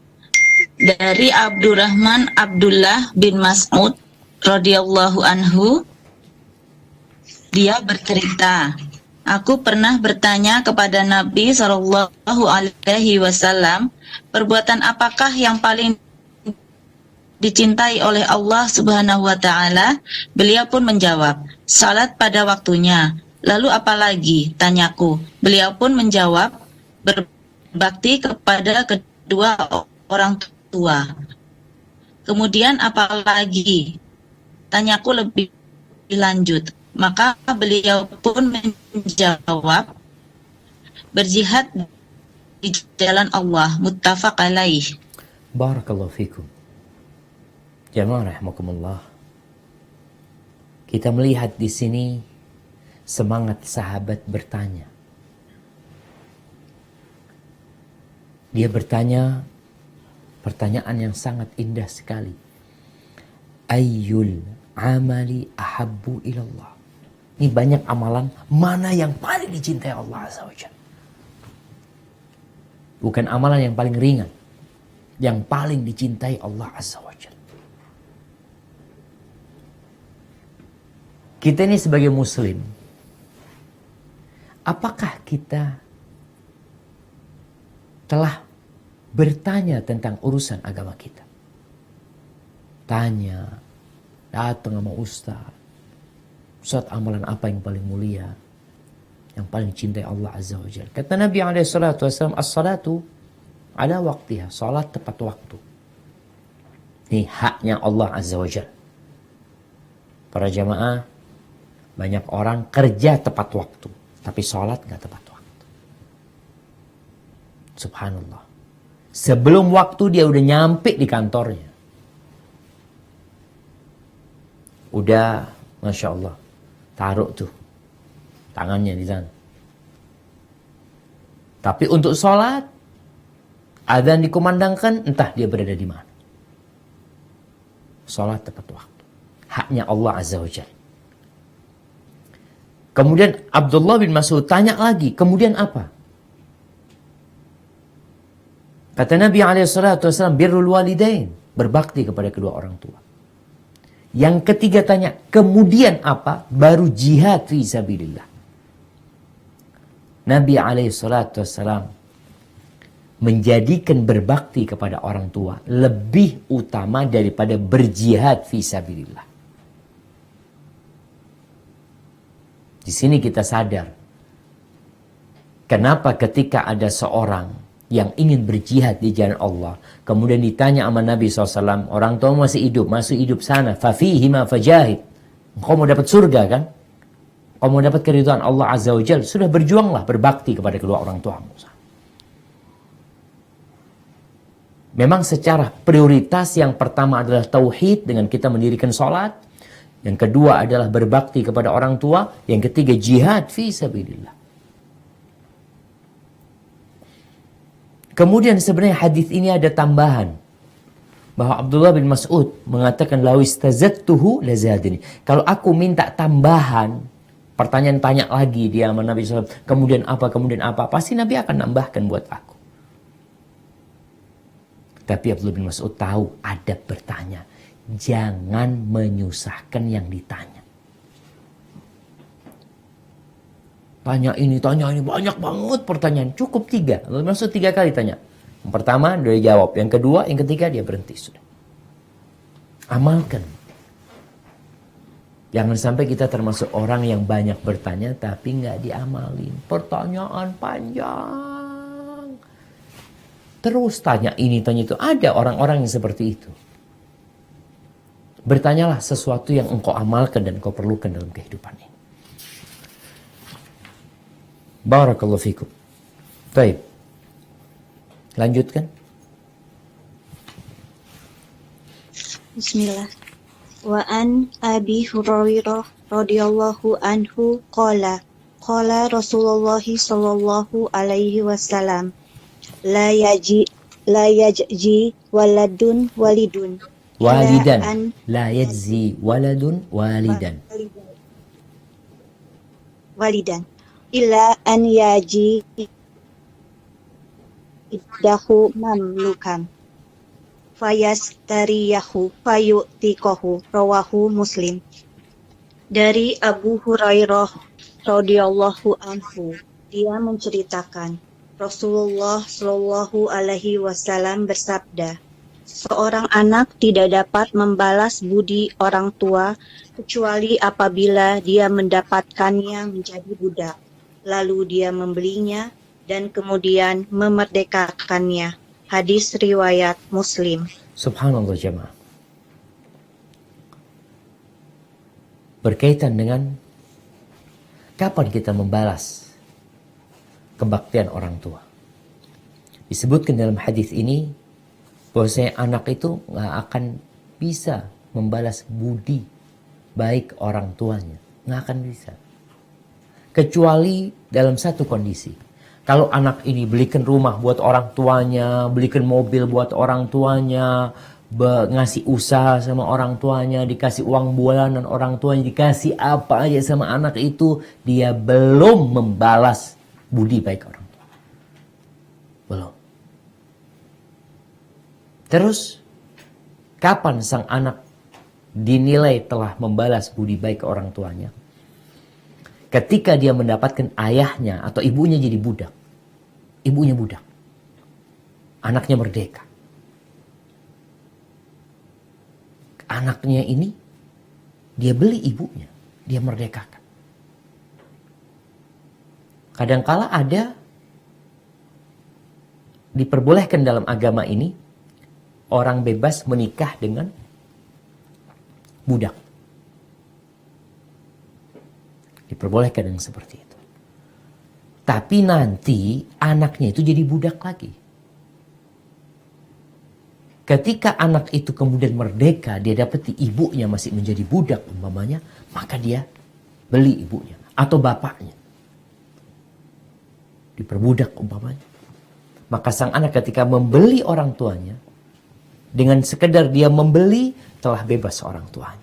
dari Abdurrahman Abdullah bin Mas'ud radhiyallahu anhu, dia bercerita, aku pernah bertanya kepada Nabi Shallallahu Alaihi Wasallam, perbuatan apakah yang paling dicintai oleh Allah Subhanahu Wa Taala? Beliau pun menjawab, salat pada waktunya. Lalu apalagi? Tanyaku. Beliau pun menjawab, berbakti kepada kedua orang tua. Kemudian apalagi? Tanyaku lebih lanjut. Maka beliau pun menjawab, berjihad di jalan Allah, muttafaq alaih. Barakallahu fikum. Jamaah rahimakumullah. Kita melihat di sini semangat sahabat bertanya. Dia bertanya pertanyaan yang sangat indah sekali. Ayyul amali ahabbu ilallah. Ini banyak amalan, mana yang paling dicintai Allah Azza wa Jalla. Bukan amalan yang paling ringan, yang paling dicintai Allah Azza wa Jalla. Kita ini sebagai muslim, apakah kita telah bertanya tentang urusan agama kita? Tanya, datang sama Ustaz, amalan apa yang paling mulia, yang paling cintai Allah Azza wa Jalla? Kata Nabi SAW, as-salatu ala waktiha, salat tepat waktu. Ini haknya Allah Azza wa Jalla. Para jamaah, banyak orang kerja tepat waktu, tapi salat gak tepat waktu. Subhanallah. Sebelum waktu dia udah nyampe di kantornya. Udah, Masya Allah, taruh tuh tangannya di sana. Tapi untuk sholat, adzan dikumandangkan, entah dia berada di mana. Sholat tepat waktu. Haknya Allah Azza wa Jalla. Kemudian Abdullah bin Mas'ud tanya lagi, kemudian apa? Kata Nabi SAW, birrul walidain, berbakti kepada kedua orang tua. Yang ketiga tanya, kemudian apa? Baru jihad fi sabilillah. Nabi SAW menjadikan berbakti kepada orang tua lebih utama daripada berjihad fi sabilillah. Di sini kita sadar, kenapa ketika ada seorang yang ingin berjihad di jalan Allah, kemudian ditanya sama Nabi SAW, orang tua masih hidup sana, fafihi ma fajahid. Kau mau dapat surga kan? Kau mau dapat keridhaan Allah Azza wa Jalla, sudah berjuanglah, berbakti kepada kedua orang tuamu. Memang secara prioritas yang pertama adalah tauhid dengan kita mendirikan sholat. Yang kedua adalah berbakti kepada orang tua. Yang ketiga jihad fi sabilillah. Kemudian sebenarnya hadis ini ada tambahan. Bahwa Abdullah bin Mas'ud mengatakan lawis tazattuhu lazadini. Kalau aku minta tambahan, pertanyaan tanya lagi dia sama Nabi SAW, kemudian apa, pasti Nabi akan nambahkan buat aku. Tapi Abdullah bin Mas'ud tahu adab bertanya. Jangan menyusahkan yang ditanya. Tanya ini, banyak banget pertanyaan. Cukup 3. Abdullah bin Mas'ud 3 kali tanya. Yang pertama dia jawab, yang kedua, yang ketiga dia berhenti sudah. Amalkan. Jangan sampai kita termasuk orang yang banyak bertanya tapi nggak diamalin. Pertanyaan panjang. Terus tanya ini, tanya itu. Ada orang-orang yang seperti itu. Bertanyalah sesuatu yang engkau amalkan dan engkau perlukan dalam kehidupan ini. Barakallahu fikum. Baik. Lanjutkan. Bismillah. Wa an Abi Hurairah radhiyallahu anhu qala Rasulullah sallallahu alaihi wasallam la yajzi waladun walidun Walidan. La yajzi waladun walidan. Walidan illa an yaji iddahu mamlukan fayastariyahu fayu'tikohu rawahu Muslim. Dari Abu Hurairah radhiyallahu anhu, dia menceritakan Rasulullah Shallallahu alaihi wasallam bersabda, seorang anak tidak dapat membalas budi orang tua kecuali apabila dia mendapatkannya menjadi budak, lalu dia membelinya dan kemudian memerdekakannya. Hadis riwayat Muslim. Subhanallah jemaah. Berkaitan dengan kapan kita membalas kebaktian orang tua. Disebutkan dalam hadis ini bahwasanya anak itu nggak akan bisa membalas budi baik orang tuanya, nggak akan bisa. Kecuali dalam satu kondisi. Kalau anak ini belikan rumah buat orang tuanya, belikan mobil buat orang tuanya, ngasih usaha sama orang tuanya, dikasih uang bulanan orang tuanya, dikasih apa aja sama anak itu, dia belum membalas budi baik orang tua. Belum. Terus, kapan sang anak dinilai telah membalas budi baik orang tuanya? Ketika dia mendapatkan ayahnya atau ibunya jadi budak. Ibunya budak. Anaknya merdeka. Anaknya ini, dia beli ibunya. Dia merdekakan. Kadangkala ada, diperbolehkan dalam agama ini, orang bebas menikah dengan budak. Diperbolehkan yang seperti itu. Tapi nanti anaknya itu jadi budak lagi. Ketika anak itu kemudian merdeka, dia dapati ibunya masih menjadi budak umpamanya, maka dia beli ibunya atau bapaknya. Diperbudak umpamanya. Maka sang anak ketika membeli orang tuanya, dengan sekedar dia membeli, telah bebas orang tuanya.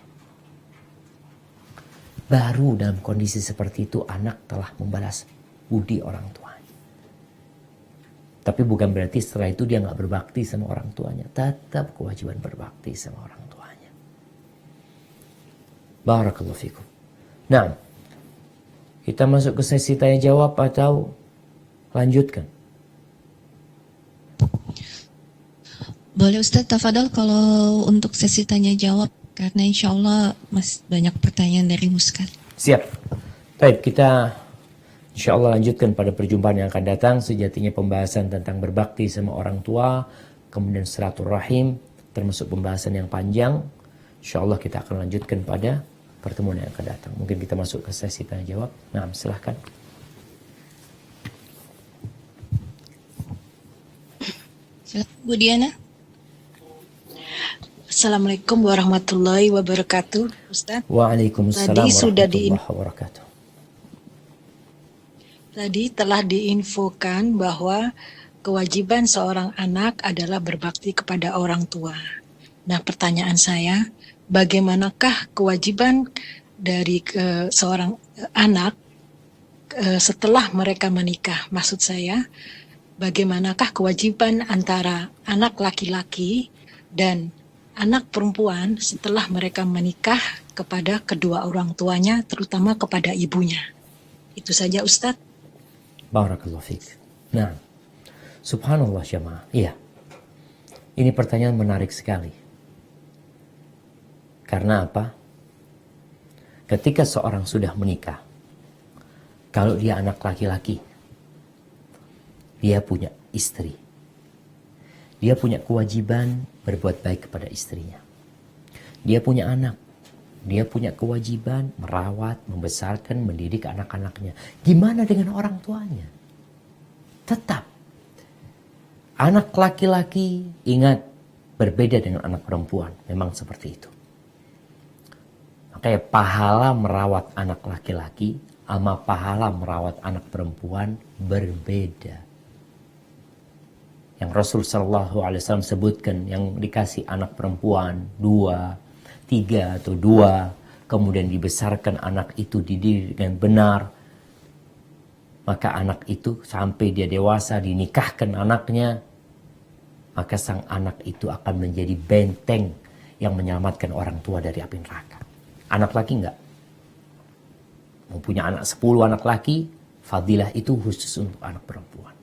Baru dalam kondisi seperti itu anak telah membalas budi orang tuanya. Tapi bukan berarti setelah itu dia nggak berbakti sama orang tuanya. Tetap kewajiban berbakti sama orang tuanya. Barakallahu fikum. Nah, kita masuk ke sesi tanya jawab atau lanjutkan? Boleh Ustadz, tafadhol kalau untuk sesi tanya jawab. Karena insya Allah masih banyak pertanyaan dari Muskat. Siap. Baik, kita insya Allah lanjutkan pada perjumpaan yang akan datang. Sejatinya pembahasan tentang berbakti sama orang tua, kemudian silaturahim, termasuk pembahasan yang panjang. Insya Allah kita akan lanjutkan pada pertemuan yang akan datang. Mungkin kita masuk ke sesi tanya jawab. Nah, silahkan. Silakan Bu Diana. Assalamualaikum warahmatullahi wabarakatuh, Ustaz. Waalaikumsalam warahmatullahi wabarakatuh. Tadi telah diinfokan bahwa kewajiban seorang anak adalah berbakti kepada orang tua. Nah, pertanyaan saya, bagaimanakah kewajiban dari seorang anak setelah mereka menikah? Maksud saya, bagaimanakah kewajiban antara anak laki-laki dan anak perempuan setelah mereka menikah kepada kedua orang tuanya, terutama kepada ibunya? Itu saja, Ustadz. Barakallahu fiik. Nah, subhanallah jamaah. Iya. Ini pertanyaan menarik sekali. Karena apa? Ketika seorang sudah menikah, kalau dia anak laki-laki, dia punya istri. Dia punya kewajiban berbuat baik kepada istrinya. Dia punya anak. Dia punya kewajiban merawat, membesarkan, mendidik anak-anaknya. Gimana dengan orang tuanya? Tetap. Anak laki-laki, ingat, berbeda dengan anak perempuan. Memang seperti itu. Makanya pahala merawat anak laki-laki sama pahala merawat anak perempuan berbeda. Yang Rasul Shallallahu Alaihi Wasallam sebutkan, yang dikasih anak perempuan 2, 3 atau 2, kemudian dibesarkan anak itu dididik dengan benar, maka anak itu sampai dia dewasa dinikahkan anaknya, maka sang anak itu akan menjadi benteng yang menyelamatkan orang tua dari api neraka. Anak laki enggak. Mau punya anak 10 anak laki, fadilah itu khusus untuk anak perempuan.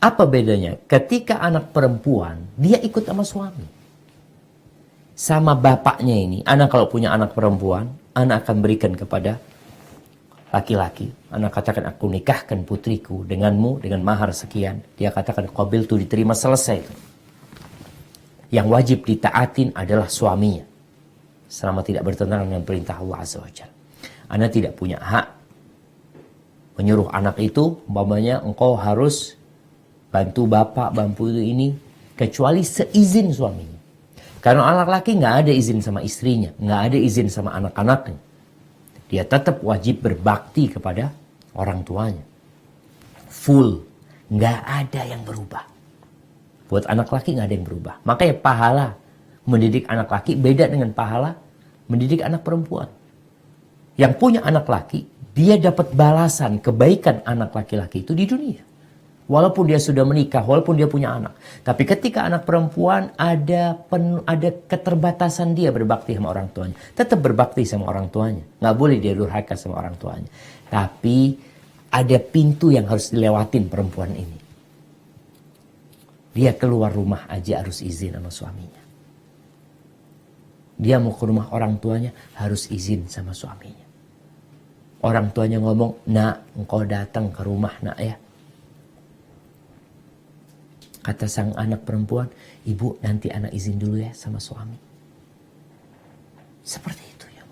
Apa bedanya? Ketika anak perempuan, dia ikut sama suami. Sama bapaknya ini, anak kalau punya anak perempuan, anak akan berikan kepada laki-laki. Anak katakan, aku nikahkan putriku denganmu, dengan mahar sekian. Dia katakan, qabil itu diterima, selesai. Yang wajib ditaatin adalah suaminya. Selama tidak bertentangan dengan perintah Allah Azza wa Jalla. Anda tidak punya hak menyuruh anak itu, umpamanya engkau harus bantu bapak, bantu ini, kecuali seizin suaminya. Karena anak laki nggak ada izin sama istrinya, nggak ada izin sama anak-anaknya. Dia tetap wajib berbakti kepada orang tuanya. Full, nggak ada yang berubah. Buat anak laki nggak ada yang berubah. Makanya pahala mendidik anak laki beda dengan pahala mendidik anak perempuan. Yang punya anak laki, dia dapat balasan kebaikan anak laki-laki itu di dunia. Walaupun dia sudah menikah, walaupun dia punya anak. Tapi ketika anak perempuan ada keterbatasan dia berbakti sama orang tuanya. Tetap berbakti sama orang tuanya. Nggak boleh dia durhaka sama orang tuanya. Tapi ada pintu yang harus dilewatin perempuan ini. Dia keluar rumah aja harus izin sama suaminya. Dia mau ke rumah orang tuanya harus izin sama suaminya. Orang tuanya ngomong, nak, engkau datang ke rumah nak ya. Kata sang anak perempuan, ibu nanti anak izin dulu ya sama suami. Seperti itu ya.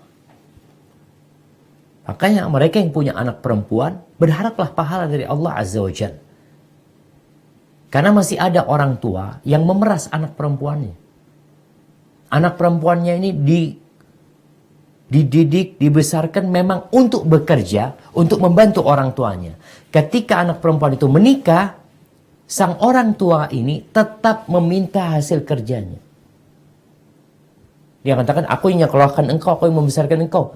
Makanya mereka yang punya anak perempuan, berharaplah pahala dari Allah Azza wa Jalla. Karena masih ada orang tua yang memeras anak perempuannya. Anak perempuannya ini dididik, dibesarkan memang untuk bekerja, untuk membantu orang tuanya. Ketika anak perempuan itu menikah, sang orang tua ini tetap meminta hasil kerjanya. Dia katakan, aku yang nyekolahkan engkau, aku yang membesarkan engkau.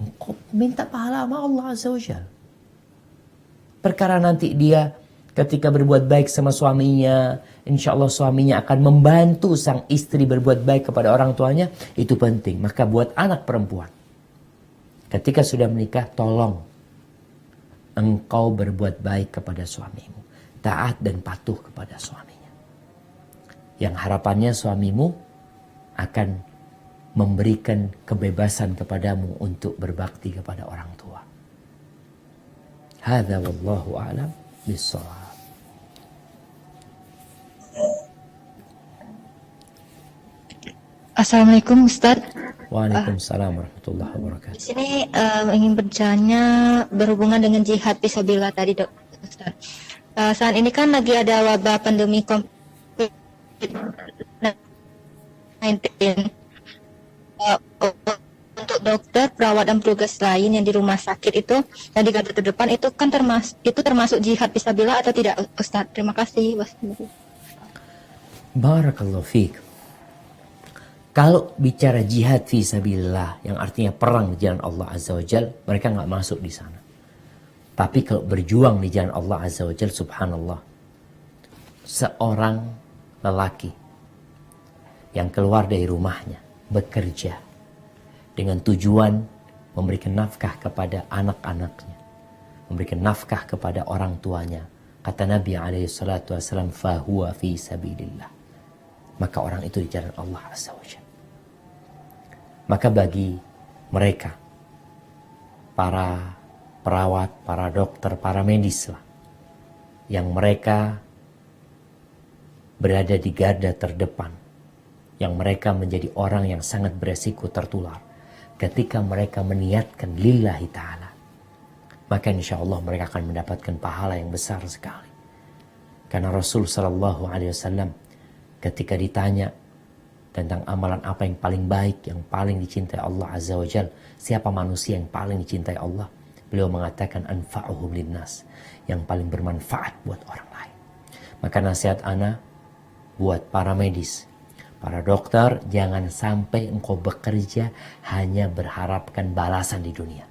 Engkau minta pahala sama Allah Azza wa Jalla. Perkara nanti dia ketika berbuat baik sama suaminya, insya Allah suaminya akan membantu sang istri berbuat baik kepada orang tuanya. Itu penting. Maka buat anak perempuan, ketika sudah menikah, tolong engkau berbuat baik kepada suamimu. Taat dan patuh kepada suaminya. Yang harapannya suamimu akan memberikan kebebasan kepadamu untuk berbakti kepada orang tua. Hadza wallahu a'lam bissawab. Assalamualaikum Ustadz. Waalaikumsalam warahmatullahi wabarakatuh. Di sini ingin bertanya berhubungan dengan jihad fisabilillah tadi, Ustadz. Saat ini kan lagi ada wabah pandemi COVID-19. Untuk dokter perawat dan petugas lain yang di rumah sakit itu yang di garda terdepan itu kan termasuk jihad fisabilillah atau tidak, Ustaz? Terima kasih. Barakallahu fiik. Kalau bicara jihad fi sabilillah yang artinya perang di jalan Allah Azza wa Jal, mereka nggak masuk di sana. Tapi kalau berjuang di jalan Allah Azza wa Jal, subhanallah, seorang lelaki yang keluar dari rumahnya bekerja dengan tujuan memberikan nafkah kepada anak-anaknya, memberikan nafkah kepada orang tuanya, kata Nabi SAW, fahuwa fi sabilillah, maka orang itu di jalan Allah Azza wa Jalla. Maka bagi mereka, para perawat, para dokter, para medis lah, yang mereka berada di garda terdepan, yang mereka menjadi orang yang sangat beresiko tertular, ketika mereka meniatkan lillahi ta'ala, maka insya Allah mereka akan mendapatkan pahala yang besar sekali. Karena Rasul SAW ketika ditanya tentang amalan apa yang paling baik, yang paling dicintai Allah Azza wa Jal, siapa manusia yang paling dicintai Allah, beliau mengatakan anfa'uhum linnas, yang paling bermanfaat buat orang lain. Maka nasihat ana buat para medis, para dokter, jangan sampai engkau bekerja hanya berharapkan balasan di dunia.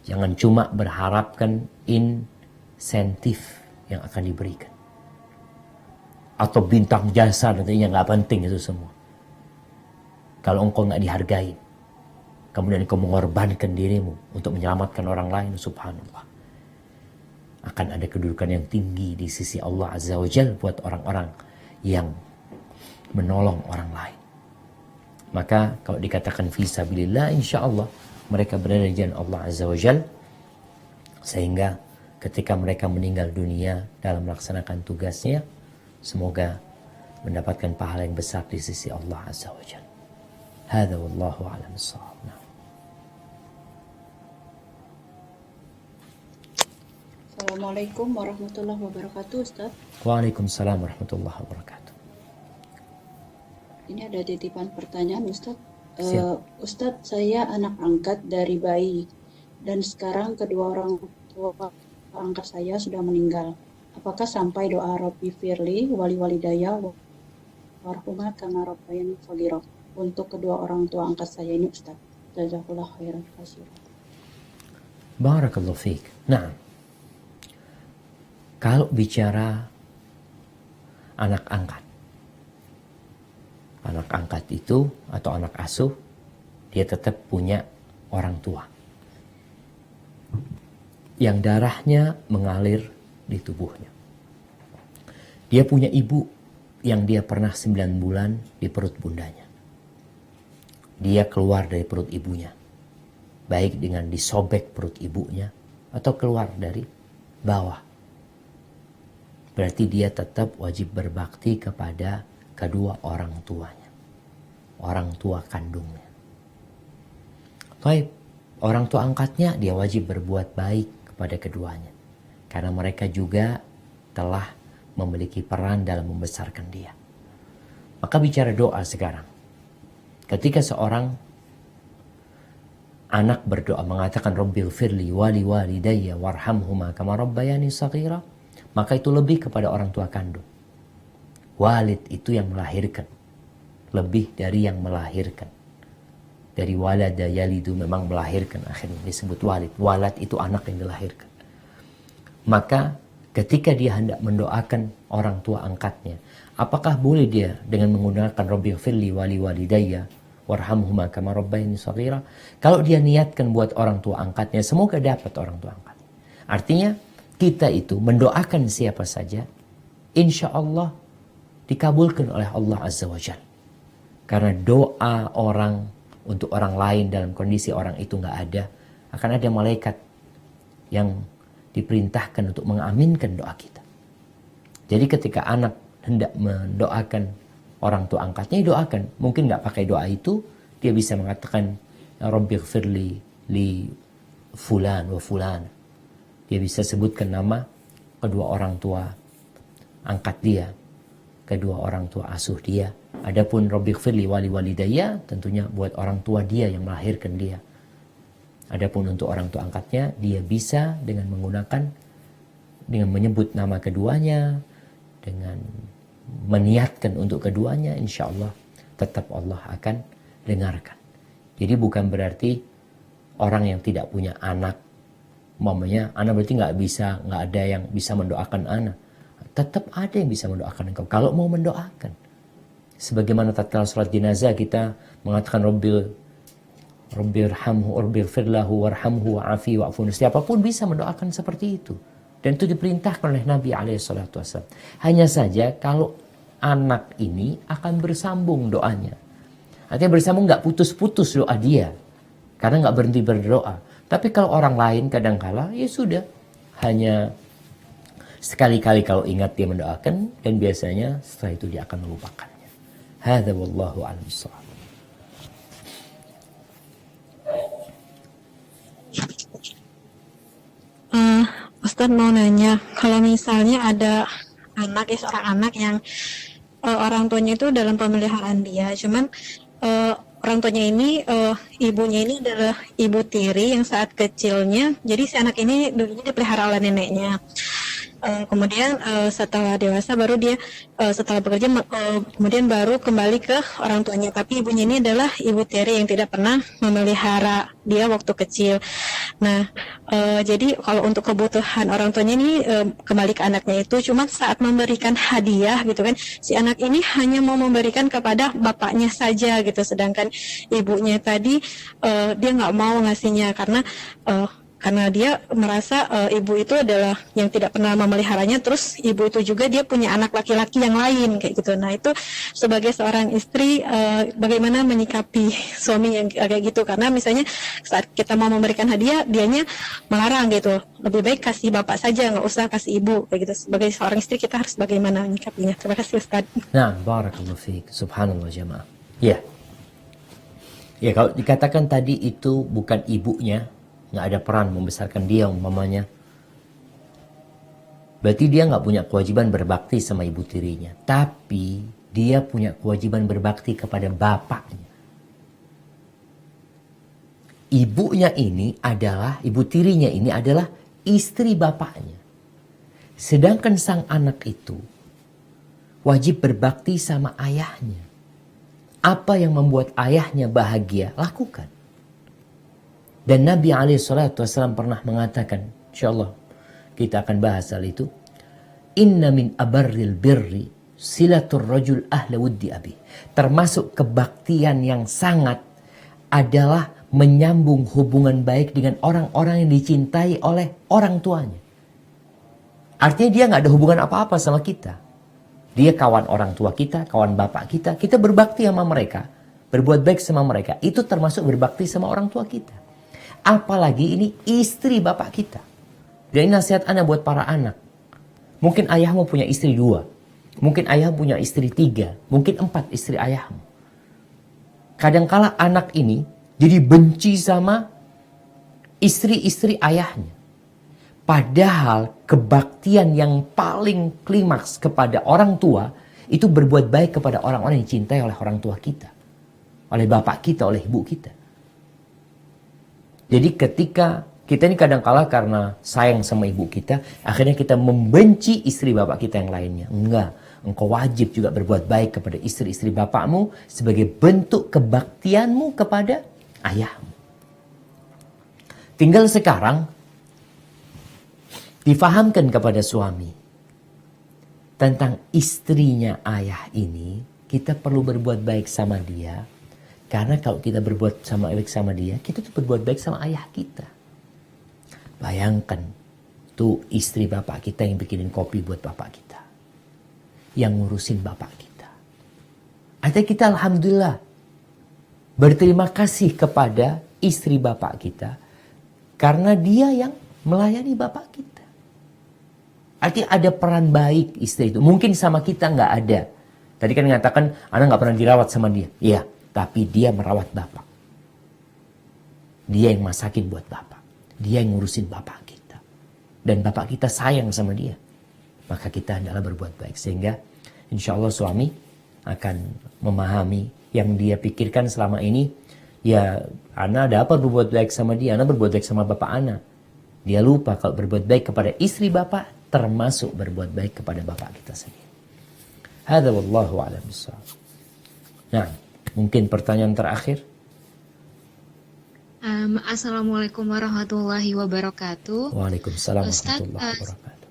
Jangan cuma berharapkan insentif yang akan diberikan, atau bintang jasa, nantinya nggak penting itu semua. Kalau engkau nggak dihargai, kemudian engkau mengorbankan dirimu untuk menyelamatkan orang lain, subhanallah, akan ada kedudukan yang tinggi di sisi Allah Azza wa Jal buat orang-orang yang menolong orang lain. Maka kalau dikatakan fisabilillah, insya Allah mereka berada di jalan Allah Azza wa Jal, sehingga ketika mereka meninggal dunia dalam melaksanakan tugasnya, semoga mendapatkan pahala yang besar di sisi Allah Azza wa Jalla. Hadza wallahu a'lam bissawab. Assalamualaikum warahmatullahi wabarakatuh, Ustaz. Waalaikumsalam warahmatullahi wabarakatuh. Ini ada titipan pertanyaan, Ustaz. Siap. Ustaz, saya anak angkat dari bayi dan sekarang kedua orang tua angkat saya sudah meninggal. Apakah sampai doa Rabbi firli wali walidaya warhumah kama rabbayani shaghira untuk kedua orang tua angkat saya ini, Ustaz? Jazakallah khairan katsiran. Barakallahu fiik. Nah, kalau bicara anak angkat itu atau anak asuh, dia tetap punya orang tua yang darahnya mengalir di tubuhnya. Dia punya ibu yang dia pernah 9 bulan di perut bundanya. Dia keluar dari perut ibunya, baik dengan disobek perut ibunya atau keluar dari bawah. Berarti dia tetap wajib berbakti kepada kedua orang tuanya, orang tua kandungnya. Baik, orang tua angkatnya dia wajib berbuat baik kepada keduanya, karena mereka juga telah memiliki peran dalam membesarkan dia. Maka bicara doa sekarang. Ketika seorang anak berdoa mengatakan Rabbighfirli wali walidayya warhamhuma kama rabbayani shaghira, maka itu lebih kepada orang tua kandung. Walid itu yang melahirkan, lebih dari yang melahirkan. Dari walada yalidu, memang melahirkan, akhirnya disebut walid. Walad itu anak yang dilahirkan. Maka ketika dia hendak mendoakan orang tua angkatnya, apakah boleh dia dengan menggunakan Rabbighfirli wali walidayya warhamhuma kama rabbayani shaghira? Kalau dia niatkan buat orang tua angkatnya, semoga dapat orang tua angkatnya. Artinya kita itu mendoakan siapa saja, insya Allah dikabulkan oleh Allah Azza wa Jalla. Karena doa orang untuk orang lain dalam kondisi orang itu nggak ada, akan ada malaikat yang diperintahkan untuk mengaminkan doa kita. Jadi ketika anak hendak mendoakan orang tua angkatnya, doakan. Mungkin nggak pakai doa itu, dia bisa mengatakan Rabbighfirli li fulan wa fulan. Dia bisa sebutkan nama kedua orang tua angkat dia, kedua orang tua asuh dia, Adapun Rabbighfirli wali walidayya tentunya buat orang tua dia yang melahirkan dia. Adapun untuk orang tua angkatnya, dia bisa dengan menyebut nama keduanya, dengan meniatkan untuk keduanya, insya Allah tetap Allah akan dengarkan. Jadi bukan berarti orang yang tidak punya anak, mamanya anak berarti nggak ada yang bisa mendoakan anak. Tetap ada yang bisa mendoakan engkau kalau mau mendoakan. Sebagaimana tatkala salat jenazah kita mengatakan Rabbirhamhu Rabbighfirlahu warhamhu wa'afi wa'fu. Siapapun bisa mendoakan seperti itu. Dan itu diperintahkan oleh Nabi alaihissalatu wassalam. Hanya saja kalau anak ini akan bersambung doanya. Artinya bersambung nggak putus-putus doa dia. Karena nggak berhenti berdoa. Tapi kalau orang lain kadangkala ya sudah. Hanya sekali-kali kalau ingat dia mendoakan. Dan biasanya setelah itu dia akan melupakannya. Hadza wallahu a'lam bishawab. Ustadz mau nanya, kalau misalnya ada anak, seorang anak yang orang tuanya itu dalam pemeliharaan dia, cuman orang tuanya ini, ibunya ini adalah ibu tiri yang saat kecilnya, jadi si anak ini dulunya dipelihara oleh neneknya. Kemudian setelah dewasa baru dia setelah bekerja kemudian baru kembali ke orang tuanya, tapi ibunya ini adalah ibu tiri yang tidak pernah memelihara dia waktu kecil. Nah, jadi kalau untuk kebutuhan orang tuanya ini kembali ke anaknya itu cuma saat memberikan hadiah gitu kan, si anak ini hanya mau memberikan kepada bapaknya saja gitu, sedangkan ibunya tadi dia nggak mau ngasihnya karena dia merasa ibu itu adalah yang tidak pernah memeliharanya, terus ibu itu juga dia punya anak laki-laki yang lain kayak gitu. Nah itu sebagai seorang istri bagaimana menyikapi suami yang kayak gitu, karena misalnya saat kita mau memberikan hadiah dianya melarang gitu, lebih baik kasih bapak saja, nggak usah kasih ibu kayak gitu. Sebagai seorang istri kita harus bagaimana menyikapinya. Terima kasih Ustaz. Nah, barakallahu fiik. Subhanallah jamaah. Ya. Ya, kalau dikatakan tadi itu bukan ibunya, nggak ada peran membesarkan dia umpamanya, berarti dia nggak punya kewajiban berbakti sama ibu tirinya, tapi dia punya kewajiban berbakti kepada bapaknya. Ibunya ini adalah, ibu tirinya ini adalah istri bapaknya, sedangkan sang anak itu wajib berbakti sama ayahnya. Apa yang membuat ayahnya bahagia, lakukan. Dan Nabi SAW pernah mengatakan, insyaallah kita akan bahas hal itu, inna min abarril birri silatur rajul ahla wuddi abi. Termasuk kebaktian yang sangat adalah menyambung hubungan baik dengan orang-orang yang dicintai oleh orang tuanya. Artinya dia nggak ada hubungan apa-apa sama kita. Dia kawan orang tua kita, kawan bapak kita. Kita berbakti sama mereka, berbuat baik sama mereka. Itu termasuk berbakti sama orang tua kita. Apalagi ini istri bapak kita. Dan ini nasihat anak buat para anak. Mungkin ayahmu punya istri 2. Mungkin ayahmu punya istri 3. Mungkin 4 istri ayahmu. Kadangkala anak ini jadi benci sama istri-istri ayahnya. Padahal kebaktian yang paling klimaks kepada orang tua itu berbuat baik kepada orang-orang yang dicintai oleh orang tua kita. Oleh bapak kita, oleh ibu kita. Jadi ketika kita ini kadangkala karena sayang sama ibu kita, akhirnya kita membenci istri bapak kita yang lainnya. Enggak, engkau wajib juga berbuat baik kepada istri-istri bapakmu sebagai bentuk kebaktianmu kepada ayahmu. Tinggal sekarang difahamkan kepada suami tentang istrinya ayah ini, kita perlu berbuat baik sama dia. Karena kalau kita berbuat baik sama dia, kita tuh berbuat baik sama ayah kita. Bayangkan, tuh istri bapak kita yang bikinin kopi buat bapak kita. Yang ngurusin bapak kita. Artinya kita alhamdulillah berterima kasih kepada istri bapak kita. Karena dia yang melayani bapak kita. Artinya ada peran baik istri itu. Mungkin sama kita nggak ada. Tadi kan mengatakan, anak nggak pernah dirawat sama dia. Iya. Tapi dia merawat bapak. Dia yang masakin buat bapak. Dia yang ngurusin bapak kita. Dan bapak kita sayang sama dia. Maka kita adalah berbuat baik. Sehingga insya Allah suami akan memahami yang dia pikirkan selama ini. Ya, ana ada apa berbuat baik sama dia? Ana berbuat baik sama bapak ana. Dia lupa kalau berbuat baik kepada istri bapak termasuk berbuat baik kepada bapak kita sendiri. Hadza wallahu a'lam bissawab. Nah, mungkin pertanyaan terakhir. Assalamualaikum warahmatullahi wabarakatuh. Waalaikumsalam Ustadz, warahmatullahi wabarakatuh.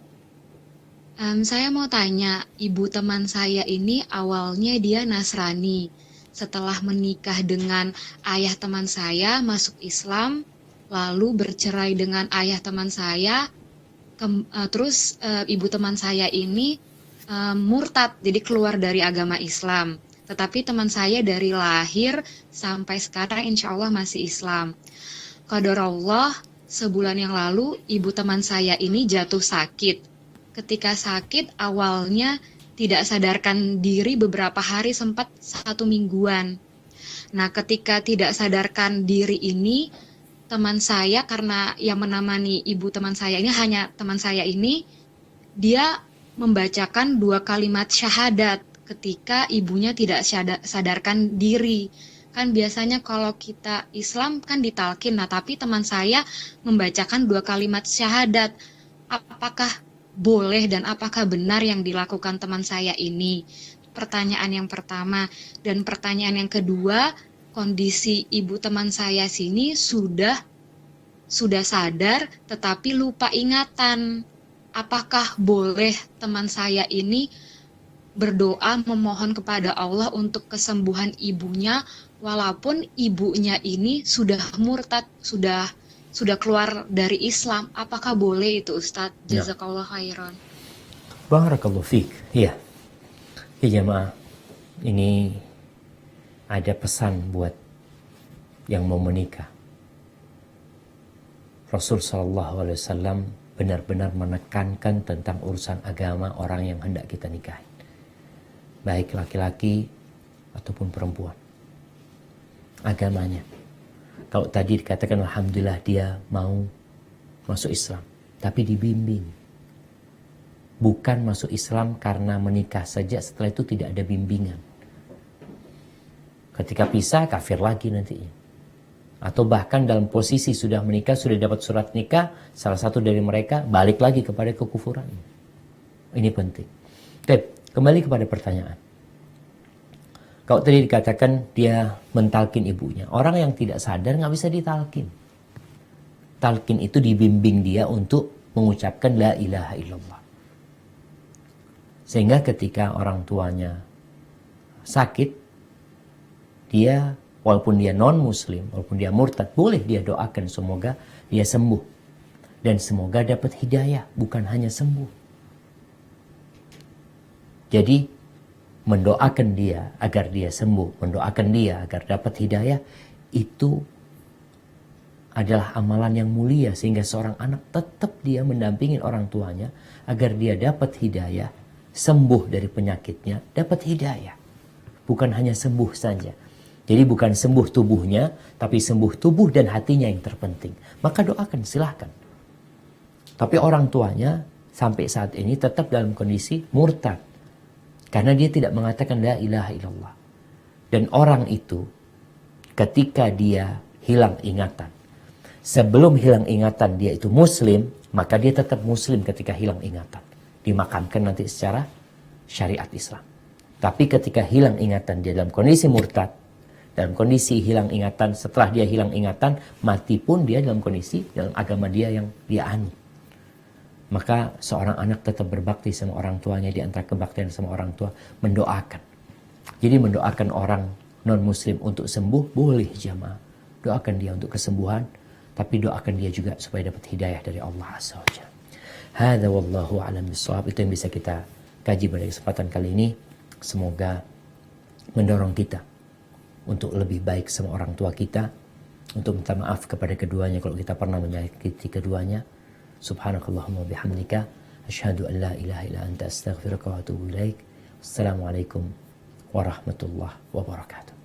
Saya mau tanya, ibu teman saya ini awalnya dia Nasrani. Setelah menikah dengan ayah teman saya masuk Islam, lalu bercerai dengan ayah teman saya, terus ibu teman saya ini murtad, jadi keluar dari agama Islam. Tetapi teman saya dari lahir sampai sekarang insya Allah masih Islam. Qadarullah, sebulan yang lalu ibu teman saya ini jatuh sakit. Ketika sakit awalnya tidak sadarkan diri beberapa hari, sempat 1 mingguan. Nah, ketika tidak sadarkan diri ini, teman saya, karena yang menemani ibu teman saya ini hanya teman saya ini, dia membacakan 2 kalimat syahadat ketika ibunya tidak sadarkan diri. Kan biasanya kalau kita Islam kan ditalkin, nah tapi teman saya membacakan 2 kalimat syahadat. Apakah boleh dan apakah benar yang dilakukan teman saya ini? Pertanyaan yang pertama. Dan pertanyaan yang kedua, kondisi ibu teman saya sini sudah sadar tetapi lupa ingatan. Apakah boleh teman saya ini berdoa memohon kepada Allah untuk kesembuhan ibunya walaupun ibunya ini sudah murtad, sudah keluar dari Islam? Apakah boleh itu, Ustadz? Jazakallah khairan. Barakallahu fiik. Iya. Ya jemaah, ini ada pesan buat yang mau menikah. Rasul sallallahu alaihi wasallam benar-benar menekankan tentang urusan agama orang yang hendak kita nikahi. Baik laki-laki ataupun perempuan. Agamanya. Kalau tadi dikatakan alhamdulillah dia mau masuk Islam, tapi dibimbing. Bukan masuk Islam karena menikah saja, setelah itu tidak ada bimbingan. Ketika pisah kafir lagi nantinya. Atau bahkan dalam posisi sudah menikah, sudah dapat surat nikah, salah satu dari mereka balik lagi kepada kekufuran. Ini penting. Oke, kembali kepada pertanyaan. Kalau tadi dikatakan dia mentalkin ibunya. Orang yang tidak sadar nggak bisa ditalkin. Talkin itu dibimbing dia untuk mengucapkan la ilaha illallah. Sehingga ketika orang tuanya sakit, dia walaupun dia non-muslim, walaupun dia murtad, boleh dia doakan semoga dia sembuh. Dan semoga dapat hidayah, bukan hanya sembuh. Jadi mendoakan dia agar dia sembuh, mendoakan dia agar dapat hidayah, itu adalah amalan yang mulia. Sehingga seorang anak tetap dia mendampingi orang tuanya agar dia dapat hidayah, sembuh dari penyakitnya, dapat hidayah. Bukan hanya sembuh saja. Jadi bukan sembuh tubuhnya, tapi sembuh tubuh dan hatinya yang terpenting. Maka doakan, silahkan. Tapi orang tuanya sampai saat ini tetap dalam kondisi murtad. Karena dia tidak mengatakan la ilaha illallah. Dan orang itu ketika dia hilang ingatan. Sebelum hilang ingatan dia itu muslim, maka dia tetap muslim ketika hilang ingatan. Dimakamkan nanti secara syariat Islam. Tapi ketika hilang ingatan dia dalam kondisi murtad, dalam kondisi hilang ingatan, setelah dia hilang ingatan, mati pun dia dalam kondisi, dalam agama dia yang dia anut. Maka seorang anak tetap berbakti sama orang tuanya, di antara kebaktian sama orang tua, mendoakan. Jadi mendoakan orang non-muslim untuk sembuh, boleh jamaah. Doakan dia untuk kesembuhan, tapi doakan dia juga supaya dapat hidayah dari Allah Azza wa Jalla. Hadza wallahu a'lam bissawab. Itu yang bisa kita kaji pada kesempatan kali ini. Semoga mendorong kita untuk lebih baik sama orang tua kita, untuk minta maaf kepada keduanya kalau kita pernah menyakiti keduanya. Subhanakallahumma bihamdika asyhadu an la ilaha illa anta astaghfiruka wa atubu ilaik. Assalamualaikum warahmatullahi wabarakatuh.